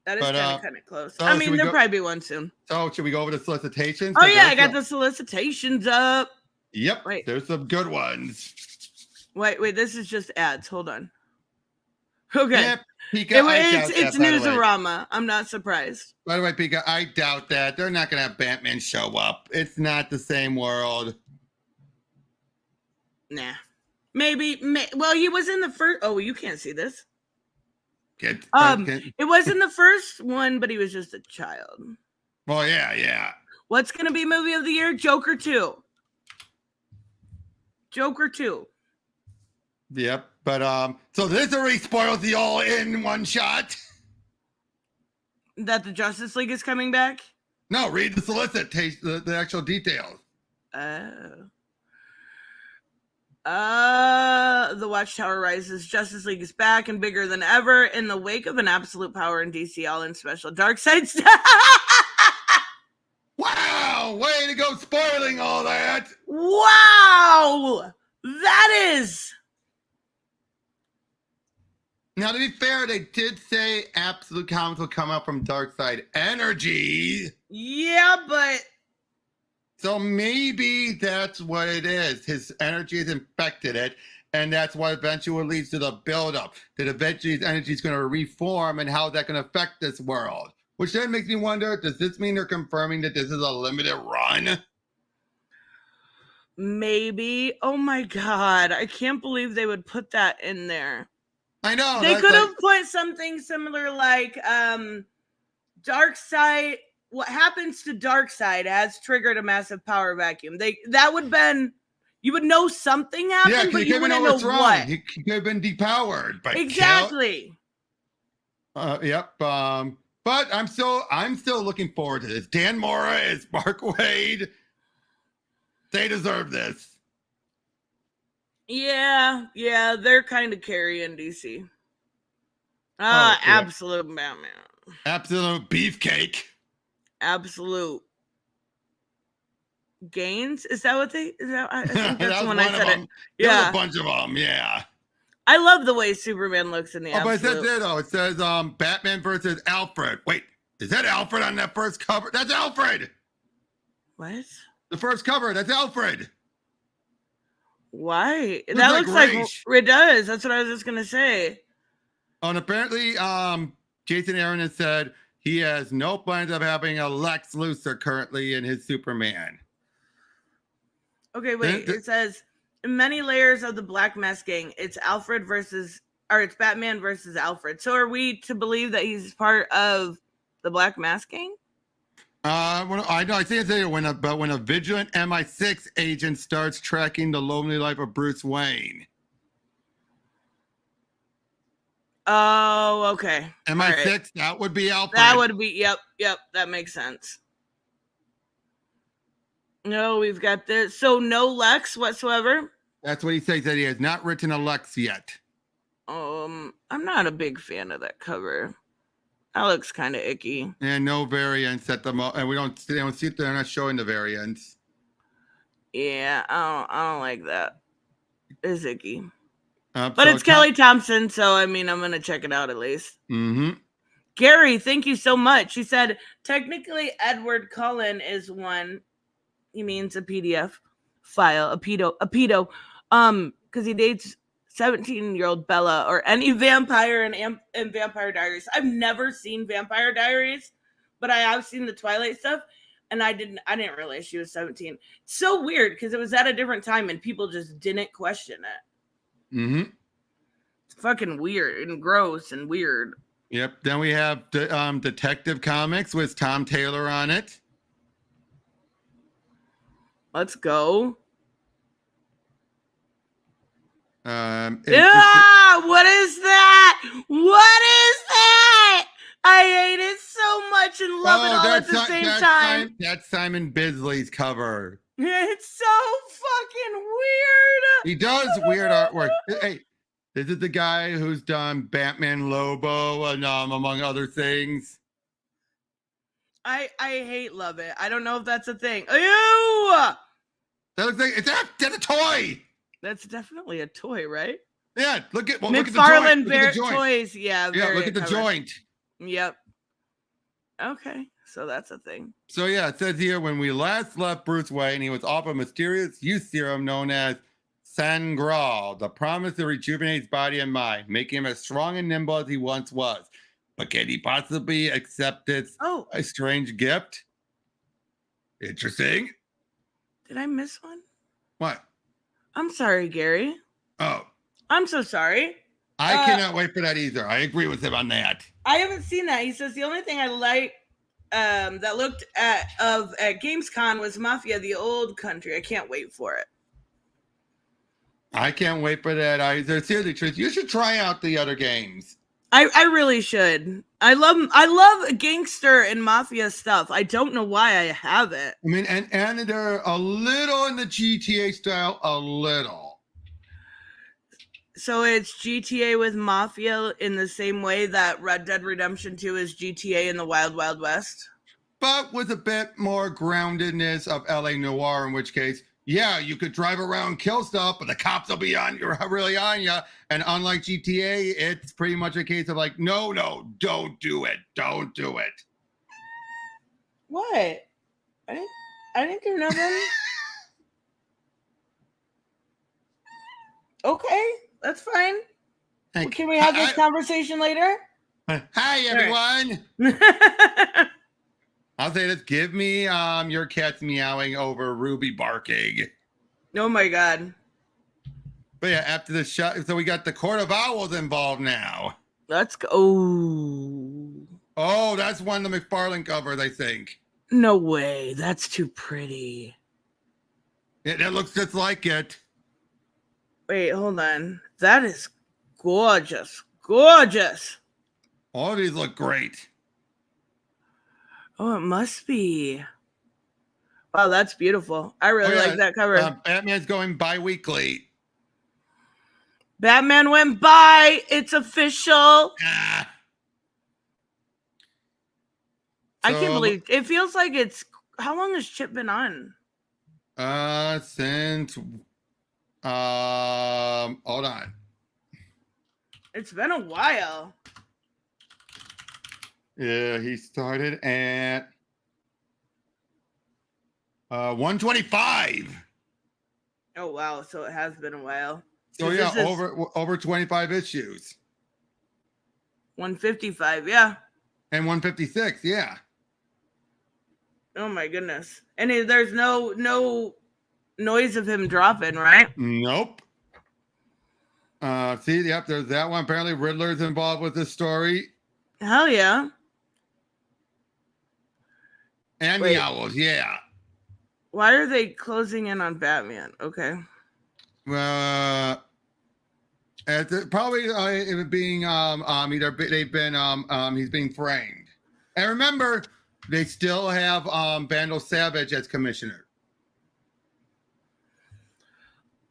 That is kind of close. I mean, there'll probably be one soon. So, should we go over the solicitations? Oh, yeah, I got the solicitations up. Yep. Wait. There's some good ones. Wait, this is just ads. Hold on. Okay. Yeah, Pika, it's Newsarama. I'm not surprised. By the way, Pika, I doubt that. They're not going to have Batman show up. It's not the same world. Nah. Maybe. Well, he was in the first. Oh, you can't see this. It was in the first one, but he was just a child. Well, yeah. What's going to be movie of the year? Joker 2. Joker 2. Yep, but so this already spoils the all in one shot. That the Justice League is coming back? No, read the the actual details. The Watchtower rises. Justice League is back and bigger than ever in the wake of an absolute power in DC All-In special Darkseid stuff. Wow, way to go spoiling all that. Wow, that is. Now, to be fair, they did say Absolute Comics will come out from Darkseid Energy. Yeah, but... So maybe that's what it is. His energy has infected it, and that's what eventually leads to the buildup. That eventually his energy is going to reform, and how that can affect this world. Which then makes me wonder, does this mean they're confirming that this is a limited run? Maybe. Oh my God. I can't believe they would put that in there. I know. They could have put something similar like Darkseid. What happens to Darkseid has triggered a massive power vacuum. That would have been, You would know something Yeah, happened, but he you could have been wouldn't know overthrown. what. He could have been depowered. But Exactly. Yep. But I'm still looking forward to this. Dan Mora is Mark Wade. They deserve this. Yeah, they're kind of carrying DC. Yeah. Absolute Batman. Absolute beefcake. Absolute Gains. Is that what they? Is that? I think that's the one I said it. There's Yeah, a bunch of them. Yeah. I love the way Superman looks in the But it says absolute. there though. It says Batman versus Alfred. Wait, is that Alfred on that first cover? That's Alfred. What? The first cover. That's Alfred. Why? Looks That like looks like Raish. it does. That's what I was just gonna say. And apparently, Jason Aaron has said he has no plans of having a Lex Luthor currently in his Superman. Okay, wait. It says in many layers of the Black Mask Gang, it's it's Batman versus Alfred. So are we to believe that he's part of the Black Mask Gang? I know. I think it's there when a vigilant MI6 agent starts tracking the lonely life of Bruce Wayne. Oh, okay. MI6, right. That would be Alfred. That would be, yep, that makes sense. No, we've got this. So no Lex whatsoever? That's what he says, that he has not written a Lex yet. I'm not a big fan of that cover. That looks kind of icky. And no variants at the moment. And they don't see it. They're not showing the variants. Yeah, I don't like that. It's icky. But so it's Kelly Thompson, so I mean, I'm going to check it out at least. Mm-hmm. Gary, thank you so much. He said, technically, Edward Cullen is one. He means a PDF file, a pedo, because he dates 17-year-old Bella or any vampire in Vampire Diaries. I've never seen Vampire Diaries, but I have seen the Twilight stuff, and I didn't realize she was 17. It's so weird because it was at a different time and people just didn't question it. Mm-hmm. It's fucking weird and gross and weird. Yep. Then we have Detective Comics with Tom Taylor on it. Let's go. What is that? What is that? I hate it so much and love it all at the same time. That's Simon Bisley's cover. It's so fucking weird. He does weird artwork. Hey, this is the guy who's done Batman Lobo and among other things. I love it. I don't know if that's a thing. Ew! That looks like that's a toy. That's definitely a toy, right? Yeah, look at McFarlane the joint. Toys. Yeah, look at the joint. Yep. Okay, so that's a thing. So yeah, it says here when we last left Bruce Wayne, he was offered a mysterious youth serum known as Sangral, the promise to rejuvenate his body and mind, making him as strong and nimble as he once was. But can he possibly accept this a strange gift? Interesting. Did I miss one? What? I'm sorry, Gary. Oh. I'm so sorry. I cannot wait for that either. I agree with him on that. I haven't seen that. He says the only thing I like that looked at GamesCon was Mafia: The Old Country. I can't wait for it. I can't wait for that either. Seriously, Trish, you should try out the other games. I really should. I love gangster and mafia stuff. I don't know why I haven't. I mean, and they're a little in the GTA style, a little. So it's GTA with mafia in the same way that Red Dead Redemption 2 is GTA in the Wild Wild West? But with a bit more groundedness of LA Noire, in which case, yeah, you could drive around and kill stuff, but the cops will be really on you. And unlike GTA, it's pretty much a case of like, no, don't do it. Don't do it. What? I didn't do nothing. Okay, that's fine. Well, can we have this conversation later? Hi, everyone. I'll say this. Give me your cat's meowing over Ruby barking. Oh, my God. But yeah, after the shot, so we got the Court of Owls involved now. Let's go. Oh, that's one of the McFarlane covers, I think. No way. That's too pretty. It looks just like it. Wait, hold on. That is gorgeous. Gorgeous. All of these look great. Oh, it must be. Wow, that's beautiful. I really like that cover. Batman's going bi-weekly. Batman went by. It's official. Ah. I can't believe it. Feels like it's. How long has Chip been on? Since hold on. It's been a while. Yeah, he started at 125. Oh wow, so it has been a while. So yeah, over 25 issues. 155, yeah. And 156, yeah. Oh my goodness. And there's no noise of him dropping, right? Nope. See, yep, there's that one. Apparently Riddler's involved with this story. Hell yeah. And the Owls, yeah. Why are they closing in on Batman? Okay. It's probably it being either they've been he's being framed. And remember, they still have Vandal Savage as commissioner.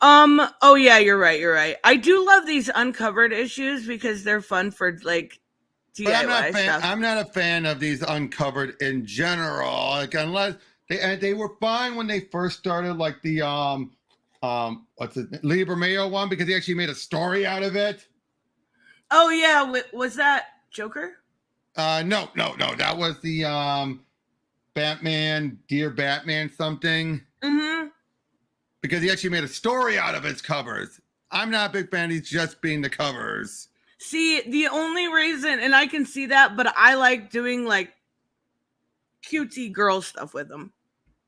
Oh yeah, you're right. I do love these uncovered issues because they're fun for like DIY stuff. I'm not a fan of these uncovered in general. Like unless they were fine when they first started, like the what's it, Liber Mayo one, because he actually made a story out of it. Oh yeah, was that Joker? No. That was the Batman, Dear Batman something. Mm-hmm. Because he actually made a story out of his covers. I'm not a big fan. He's just being the covers. See, the only reason, and I can see that, but I like doing like cutesy girl stuff with them.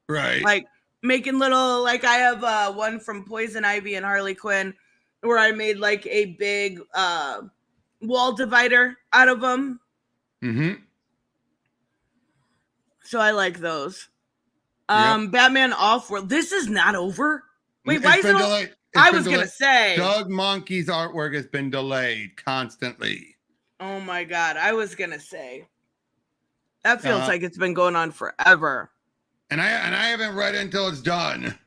Right. Like making little, like I have one from Poison Ivy and Harley Quinn where I made like a big wall divider out of them. Mm-hmm. So I like those. Yep. Batman Off-World. This is not over. Wait, why is it delayed? I was going to say. Doug Monkey's artwork has been delayed constantly. Oh my God. I was going to say. That feels like it's been going on forever. And I haven't read it until it's done.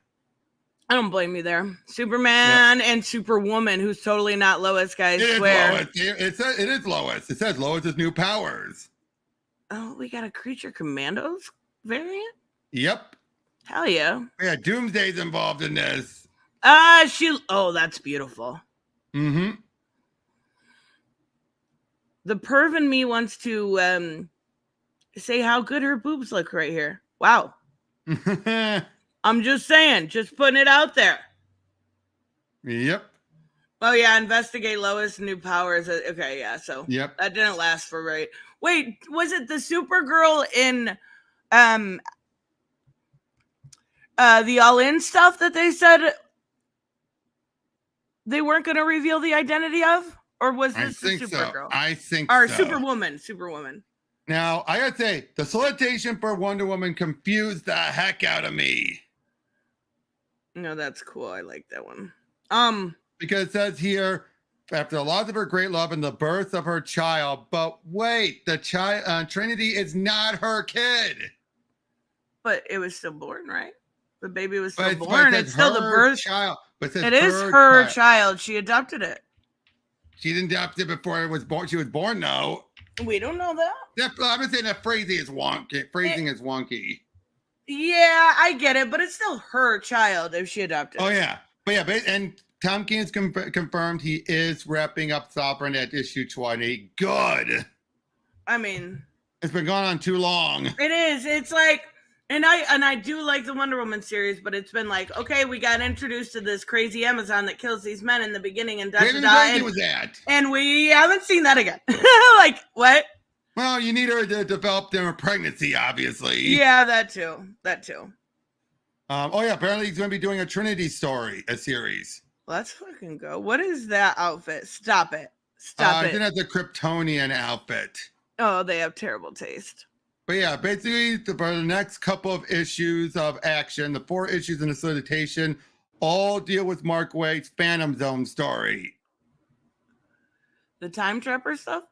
I don't blame you there. Superman and Superwoman, who's totally not Lois, guys. It is swear. Lois. It is Lois. It says Lois's new powers. Oh, we got a Creature Commandos variant? Yep. Hell yeah. Yeah, Doomsday's involved in this. Oh, that's beautiful. Mm-hmm. The perv in me wants to say how good her boobs look right here. Wow. I'm just saying, just putting it out there. Yep. Oh yeah, investigate Lois' new powers. Okay, yeah, so yep. That didn't last for right. Wait, was it the Supergirl in the All-In stuff that they said they weren't going to reveal the identity of? Or was this the Supergirl? I think so. Or so. Superwoman. Now, I gotta say, the solicitation for Wonder Woman confused the heck out of me. No, that's cool. I like that one. Because it says here, after the loss of her great love and the birth of her child, but wait, the child Trinity is not her kid. But it was still born, right? The baby was still born. It's still the birth child. But it is her child. She adopted it. She didn't adopt it before it was born. She was born, though. We don't know that. I'm just saying that phrasing is wonky. Yeah, I get it, but it's still her child if she adopted it. Oh, yeah. But yeah, and Tom King has confirmed he is wrapping up Sovereign at issue 20. Good. I mean, it's been going on too long. It is. It's like, and I do like the Wonder Woman series, but it's been like, okay, we got introduced to this crazy Amazon that kills these men in the beginning and and we haven't seen that again. Like, what? Well, you need her to develop their pregnancy, obviously. Yeah, that too. Oh yeah, apparently he's going to be doing a Trinity story, a series. Let's fucking go. What is that outfit? Stop it. I think that's a Kryptonian outfit. Oh, they have terrible taste. But yeah, basically for the next couple of issues of action, the 4 issues in the solicitation all deal with Mark Waid's Phantom Zone story. The Time Trapper stuff?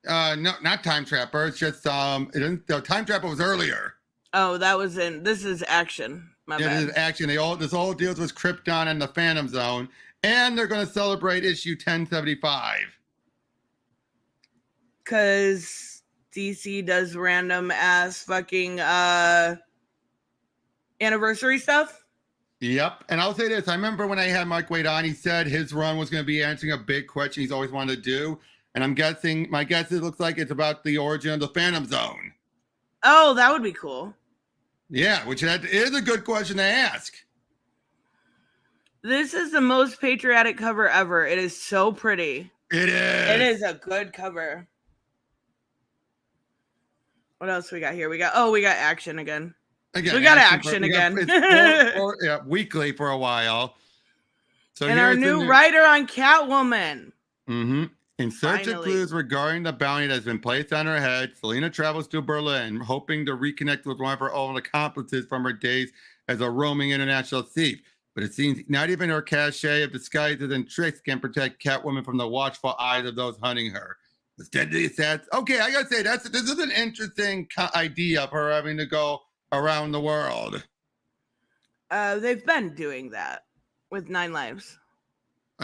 No, not Time Trapper. It's just the Time Trapper was earlier. Oh, that was in. This is action. My bad. This is action. This all deals with Krypton and the Phantom Zone, and they're going to celebrate issue 1075. Because DC does random ass fucking anniversary stuff. Yep. And I'll say this. I remember when I had Mark Waid on, he said his run was going to be answering a big question he's always wanted to do. And my guess it looks like it's about the origin of the Phantom Zone. Oh, that would be cool. Yeah, which is a good question to ask. This is the most patriotic cover ever. It is so pretty. It is. It is a good cover. What else we got here? We got action again. We got action again. It's weekly for a while. So and our new writer on Catwoman. Mm-hmm. In search of clues regarding the bounty that has been placed on her head, Selena travels to Berlin, hoping to reconnect with one of her old accomplices from her days as a roaming international thief. But it seems not even her cachet of disguises and tricks can protect Catwoman from the watchful eyes of those hunting her. Instead, okay, I gotta say, this is an interesting idea of her having to go around the world. They've been doing that with 9 Lives.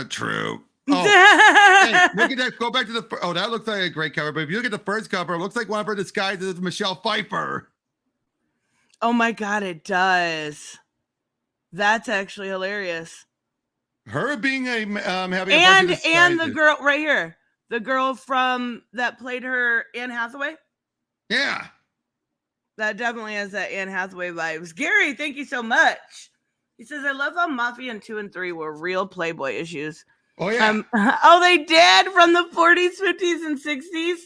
True. Oh, hey, look at that. Go back to that looks like a great cover. But if you look at the first cover, it looks like one of her disguises is Michelle Pfeiffer. Oh my God, it does. That's actually hilarious. Her being having and the girl right here, the girl that played her Anne Hathaway. Yeah, that definitely has that Anne Hathaway vibes. Gary, thank you so much. He says, I love how Mafia and 2 and 3 were real Playboy issues. Oh, yeah. They did from the 40s, 50s, and 60s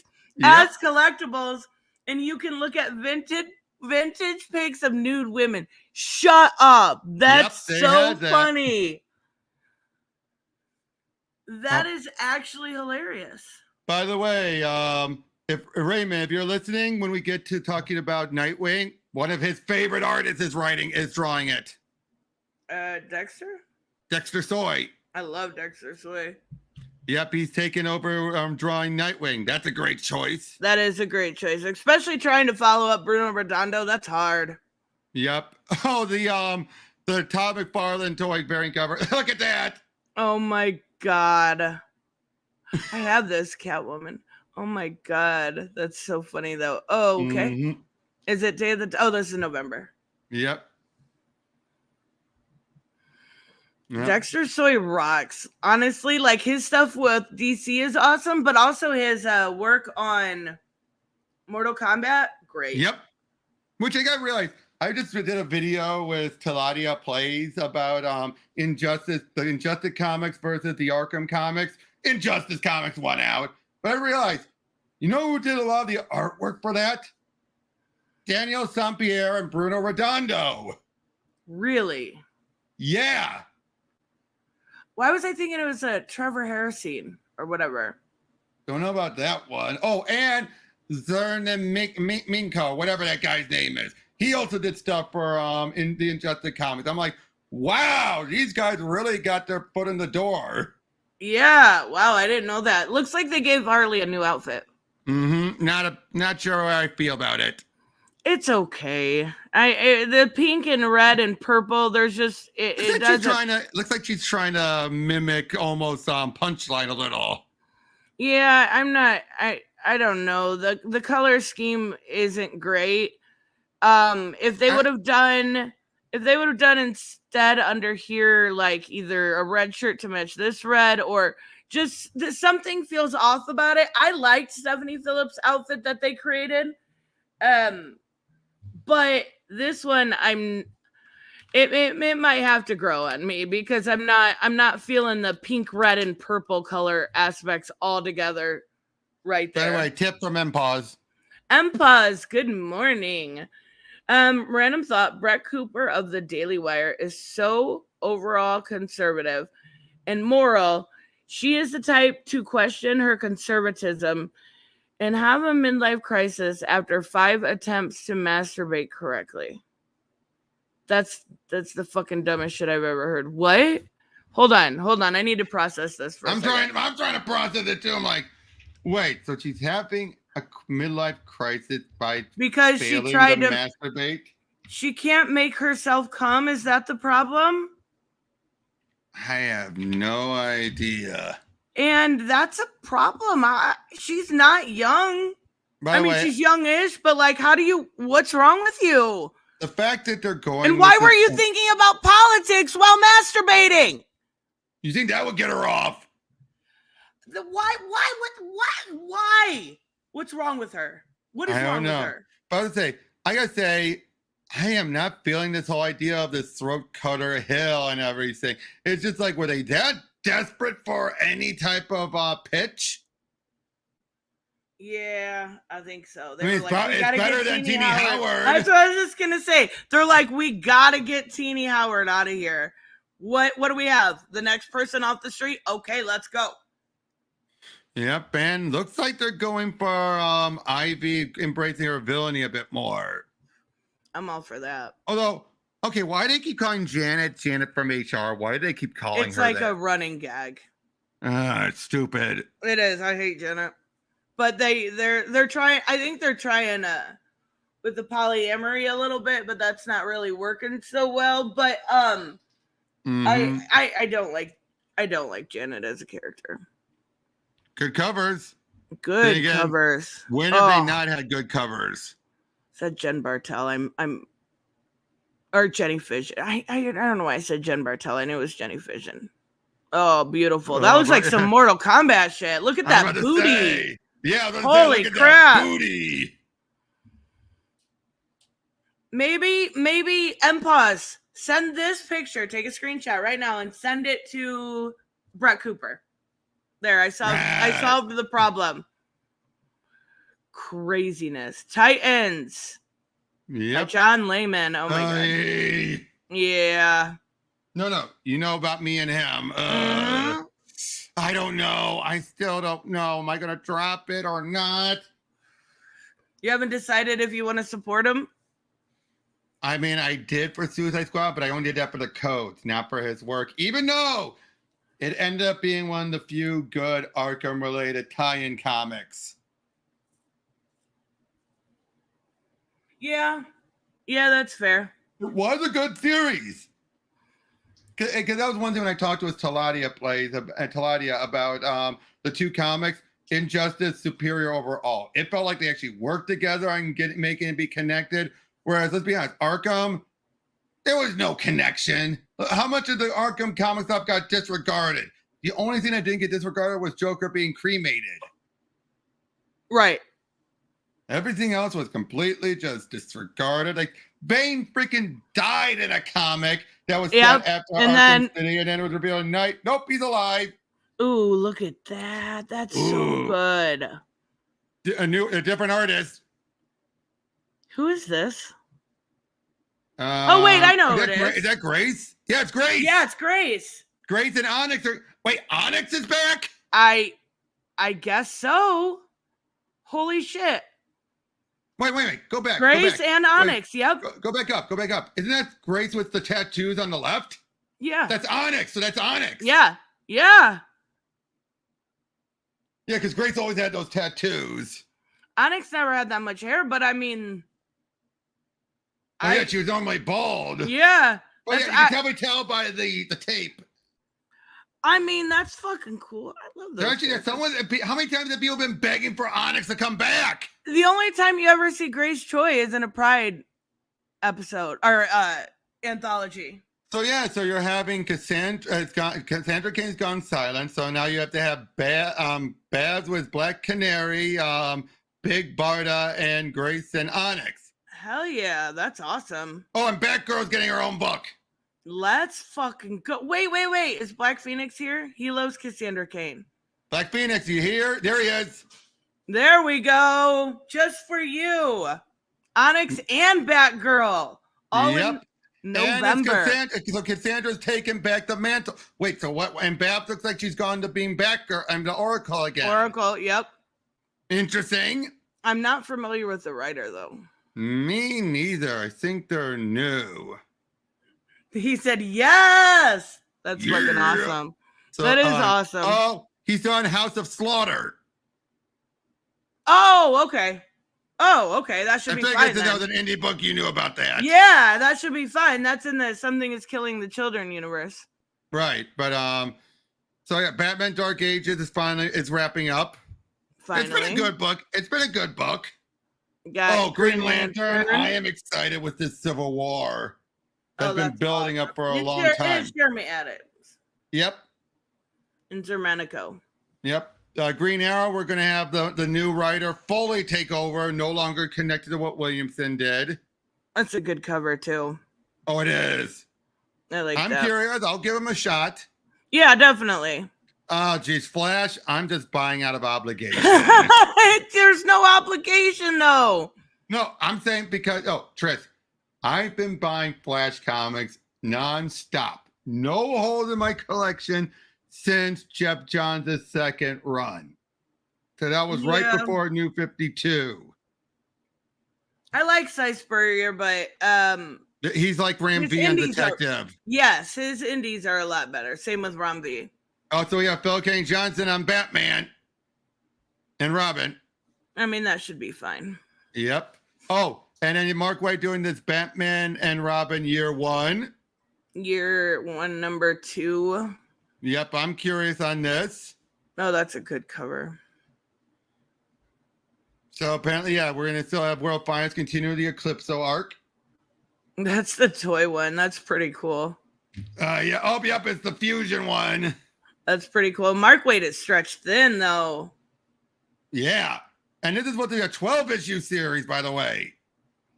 as collectibles. And you can look at vintage pics of nude women. Shut up. That's so funny. That is actually hilarious. By the way, if Raymond, if you're listening, when we get to talking about Nightwing, one of his favorite artists is drawing it. Dexter? Dexter Soy. I love Dexter Soy. Yep, he's taken over drawing Nightwing. That's a great choice. That is a great choice, especially trying to follow up Bruno Redondo. That's hard. Yep. Oh, the Todd McFarlane toy variant cover. Look at that. Oh my God. I have this Catwoman. Oh my God. That's so funny though. Oh, okay. Mm-hmm. Is it day of the... Oh, this is November. Yep. Yep. Dexter Soy rocks. Honestly, like his stuff with DC is awesome, but also his work on Mortal Kombat, great. Yep. Which I got realized. I just did a video with Taladia Plays about the Injustice comics versus the Arkham comics. Injustice comics won out. But I realized, you know who did a lot of the artwork for that? Daniel Sampierre and Bruno Redondo. Really? Yeah. Why was I thinking it was a Trevor Harrison or whatever? Don't know about that one. Oh, and Zernan Minko, whatever that guy's name is. He also did stuff for in the Injustice comics. I'm like, wow, these guys really got their foot in the door. Yeah, wow, I didn't know that. Looks like they gave Harley a new outfit. Mm-hmm. Not sure how I feel about it. It's okay. The pink and red and purple. There's just looks like she's trying to mimic almost Punchline a little. Yeah, I'm not. I don't know. The color scheme isn't great. If they would have done instead under here like either a red shirt to match this red or just something feels off about it. I liked Stephanie Phillips' outfit that they created. But this one, it might have to grow on me because I'm not feeling the pink, red, and purple color aspects all together right there. By the way, tip from MPause. MPause, good morning. Random thought, Brett Cooper of the Daily Wire is so overall conservative and moral. She is the type to question her conservatism And have a midlife crisis after 5 attempts to masturbate correctly. That's the fucking dumbest shit I've ever heard. What? Hold on. I need to process this for a second. I'm trying to process it too. I'm like, wait, so she's having a midlife crisis because she failing tried to masturbate? She can't make herself come? Is that the problem? I have no idea. And that's a problem. She's not young. By the way, she's youngish, but like, what's wrong with you? The fact that they're going. And why were you thinking about politics while masturbating? You think that would get her off? Why? What's wrong with her? What is wrong with her? I gotta say, I am not feeling this whole idea of this throat cutter hill and everything. It's just like, were they that desperate for any type of pitch? Yeah, I think so. It's better than Teenie Howard. That's what I was just gonna say. They're like, we gotta get Teenie Howard out of here. What do we have? The next person off the street? Okay, let's go. Yep, and looks like they're going for Ivy embracing her villainy a bit more. I'm all for that. Although, okay, why do they keep calling Janet from HR? Why do they keep calling her It's like a running gag. It's stupid. It is. I hate Janet. But they're trying. I think they're trying with the polyamory a little bit, but that's not really working so well. But I don't like Janet as a character. Good covers. Good again, covers. When have they not had good covers? Said Jen Bartel. Or Jenny Fission. I don't know why I said Jen Bartel. I knew it was Jenny Fission. Oh, beautiful. That looks like some Mortal Kombat shit. Look at that booty. Yeah, holy crap. Booty. Maybe MPause. Send this picture. Take a screenshot right now and send it to Brett Cooper. There, I solved the problem. Craziness. Titans. Yeah. John Layman. Oh my god. Yeah. No. You know about me and him. I don't know. I still don't know. Am I going to drop it or not? You haven't decided if you want to support him? I mean, I did for Suicide Squad, but I only did that for the codes, not for his work. Even though it ended up being one of the few good Arkham-related tie-in comics. Yeah, that's fair. It was a good series. Because that was one thing when I talked with Taladia about the two comics, Injustice, Superior Overall. It felt like they actually worked together and making it be connected. Whereas, let's be honest, Arkham, there was no connection. How much of the Arkham comic stuff got disregarded? The only thing that didn't get disregarded was Joker being cremated. Right. Everything else was completely just disregarded. Like, Bane freaking died in a comic that was set after Arkham City, and then it was revealed at night. Nope, he's alive. Ooh, look at that. That's so good. A different artist. Who is this? Oh, wait, I know who it is. Is that Grace? Yeah, it's Grace. Yeah, it's Grace. Grace and Onyx are... Wait, Onyx is back? I guess so. Holy shit. Wait. Go back. Grace and Onyx, yep. Go back up. Isn't that Grace with the tattoos on the left? Yeah. That's Onyx, so that's Onyx. Yeah. Yeah, because Grace always had those tattoos. Onyx never had that much hair, but I mean... yeah, she was normally bald. Yeah. But yeah, you can probably tell by the tape. I mean, that's fucking cool. I love those. How many times have people been begging for Onyx to come back? The only time you ever see Grace Choi is in a Pride episode or anthology. So you're having Cassandra Cain's gone silent. So now you have to have Babs with Black Canary, Big Barda, and Grace and Onyx. Hell yeah, that's awesome. Oh, and Batgirl's getting her own book. Let's fucking go. Wait. Is Black Phoenix here? He loves Cassandra Cain. Black Phoenix, you here? There he is. There we go. Just for you. Onyx and Batgirl. All in November. So Cassandra's taking back the mantle. Wait, so what? And Babs looks like she's gone to being Batgirl and the Oracle again. Oracle, yep. Interesting. I'm not familiar with the writer though. Me neither. I think they're new. He said yes. That's fucking Yeah. awesome. So, That is awesome. Oh, he's on House of Slaughter. Oh, okay. Oh, okay. That should I be figured fine. since that was an indie book, you knew about that. Yeah, that should be fine. That's in the Something is Killing the Children universe. Right, but so yeah, Batman Dark Ages is it's wrapping up. Finally. It's been a good book. It's been a good book. Got Green Lantern. I am excited with this Civil War. That's been building up for a long time. Jeremy Adams. Yep. And Germanico. Yep. Green Arrow, we're going to have the new writer fully take over, no longer connected to what Williamson did. That's a good cover, too. Oh, it is. I'm curious. I'll give him a shot. Yeah, definitely. Oh, geez. Flash, I'm just buying out of obligation. There's no obligation, though. No, I'm saying because, Trish, I've been buying Flash comics nonstop. No holes in my collection since Jeff Johns' second run. So that was right before New 52. I like Cy Spurrier, but he's like Ram V on Detective. Yes, his indies are a lot better. Same with Ram V. Oh, so we have Phil Kane Johnson on Batman and Robin. I mean, that should be fine. Yep. Oh, and then Mark Waid doing this Batman and Robin year 1. Year 1, number 2. Yep, I'm curious on this. Oh, that's a good cover. So apparently, yeah, we're going to still have World Finance continue the Eclipso arc. That's the toy one. That's pretty cool. Yeah. Oh, yep, it's the Fusion one. That's pretty cool. Mark Waid is stretched thin, though. Yeah. And this is what the 12-issue series, by the way.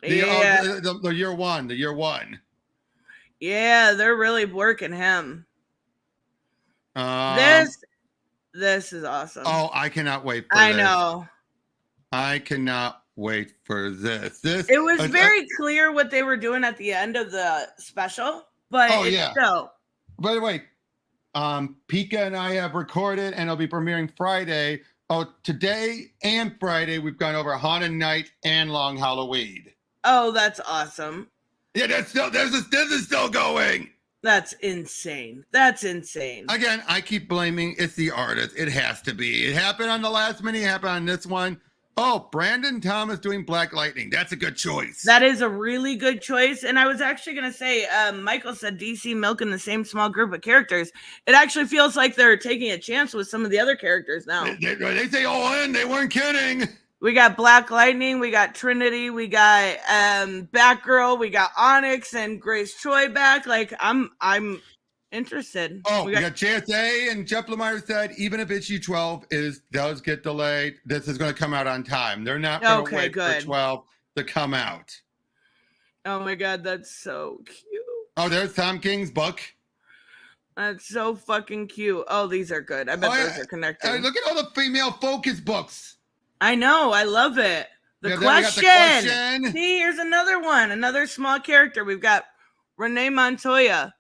The year 1. The year 1. Yeah, they're really working him. This is awesome. Oh, I cannot wait for this. I know. I cannot wait for this. It was very clear what they were doing at the end of the special, but still. By the way, Pika and I have recorded, and it'll be premiering Friday. Oh, today and Friday, we've gone over Haunted Night and Long Halloween. Oh, that's awesome. Yeah, this is still going. That's insane. That's insane. Again, I keep blaming it's the artist. It has to be. It happened on the last mini, it happened on this one. Oh, Brandon Thomas doing Black Lightning. That's a good choice. That is a really good choice. And I was actually going to say, Michael said DC milking the same small group of characters. It actually feels like they're taking a chance with some of the other characters now. They say all in. They weren't kidding. We got Black Lightning. We got Trinity. We got Batgirl. We got Onyx and Grace Choi back. Like, I'm interested. Oh, we got JSA, and Jeff Lemire said even if issue 12 does get delayed, this is going to come out on time. They're not going to wait for 12 to come out. Oh my God, that's so cute. Oh, there's Tom King's book. That's so fucking cute. Oh, these are good. I bet those are connected. Look at all the female focus books. I know. I love it. The question. See, here's another one. Another small character. We've got Renee Montoya.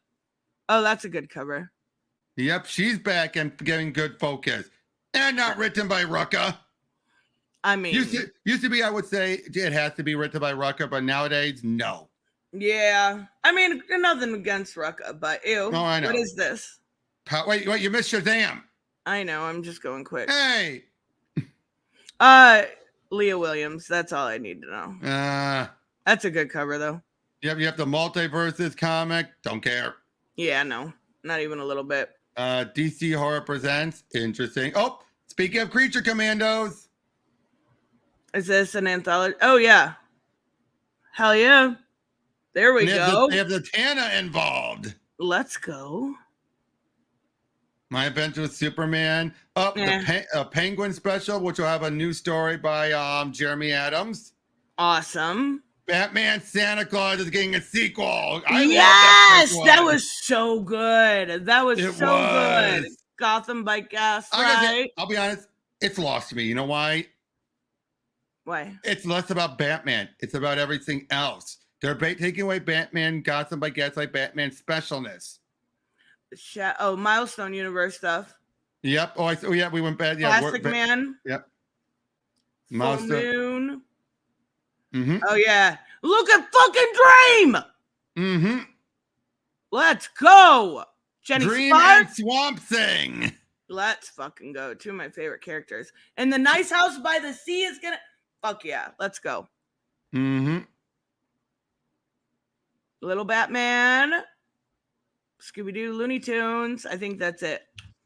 Oh, that's a good cover. Yep, she's back and getting good focus. And not written by Rucka. I mean... Used to be, I would say, it has to be written by Rucka, but nowadays, no. Yeah. I mean, nothing against Rucka, but ew. Oh, I know. What is this? Wait, you missed Shazam. I know, I'm just going quick. Hey! Leah Williams, that's all I need to know. That's a good cover, though. Yep, you have the Multiverses comic. Don't care. Yeah, no, not even a little bit. DC Horror Presents. Interesting. Oh, speaking of Creature Commandos. Is this an anthology? Oh, yeah. Hell yeah. There we go. They have the Tana involved. Let's go. My Adventure with Superman. The Penguin special, which will have a new story by Jeremy Adams. Awesome. Batman Santa Claus is getting a sequel. Yes, that was so good. That was good. Gotham by Gaslight. I'll be honest, it's lost me. You know why? Why? It's less about Batman. It's about everything else. They're taking away Batman, Gotham by Gaslight, Batman specialness. Milestone Universe stuff. Yep. Oh, yeah, we went bad. Yeah, Plastic Man. Yep. Full Monster. moon. Mm-hmm. Oh yeah. Look at fucking Dream. Mm-hmm. Let's go. Jenny Dream Sparks. and Swamp Thing. Let's fucking go. Two of my favorite characters. And the nice house by the sea is gonna. Fuck yeah. Let's go. Mm-hmm. Little Batman. Scooby-Doo, Looney Tunes. I think that's it.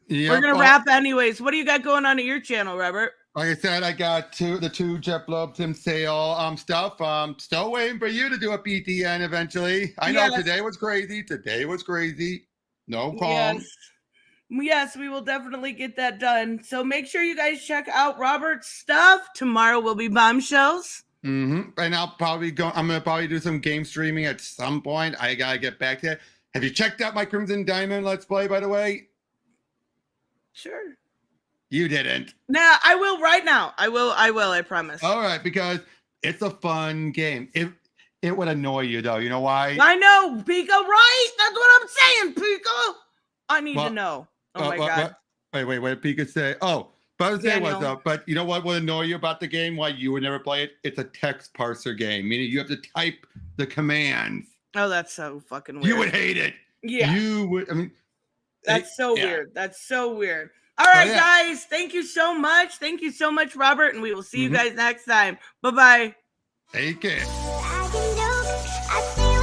Yep. We're gonna wrap anyways. What do you got going on at your channel, Robert? Like I said, I got the two Jeff Loeb, Tim Sale stuff. Still waiting for you to do a PTN eventually. I know today was crazy. No qualms. Yes, we will definitely get that done. So make sure you guys check out Robert's stuff. Tomorrow will be Bombshells. Mm-hmm. And I'm gonna probably do some game streaming at some point. I gotta get back to it. Have you checked out my Crimson Diamond Let's Play, by the way? Sure. You didn't. Nah, I will right now. I will, I promise. All right, because it's a fun game. It would annoy you though. You know why? I know, Pico, right? That's what I'm saying, Pico. I need to know. Oh my God. Wait, what did Pika say? Oh, but I was saying what's up. But you know what would annoy you about the game? Why you would never play it? It's a text parser game, meaning you have to type the commands. Oh, that's so fucking weird. You would hate it. Yeah. You would. I mean, that's so weird. That's so weird. All right, guys. Thank you so much. Thank you so much, Robert. And we will see you guys next time. Bye-bye. Take care. I can look, I feel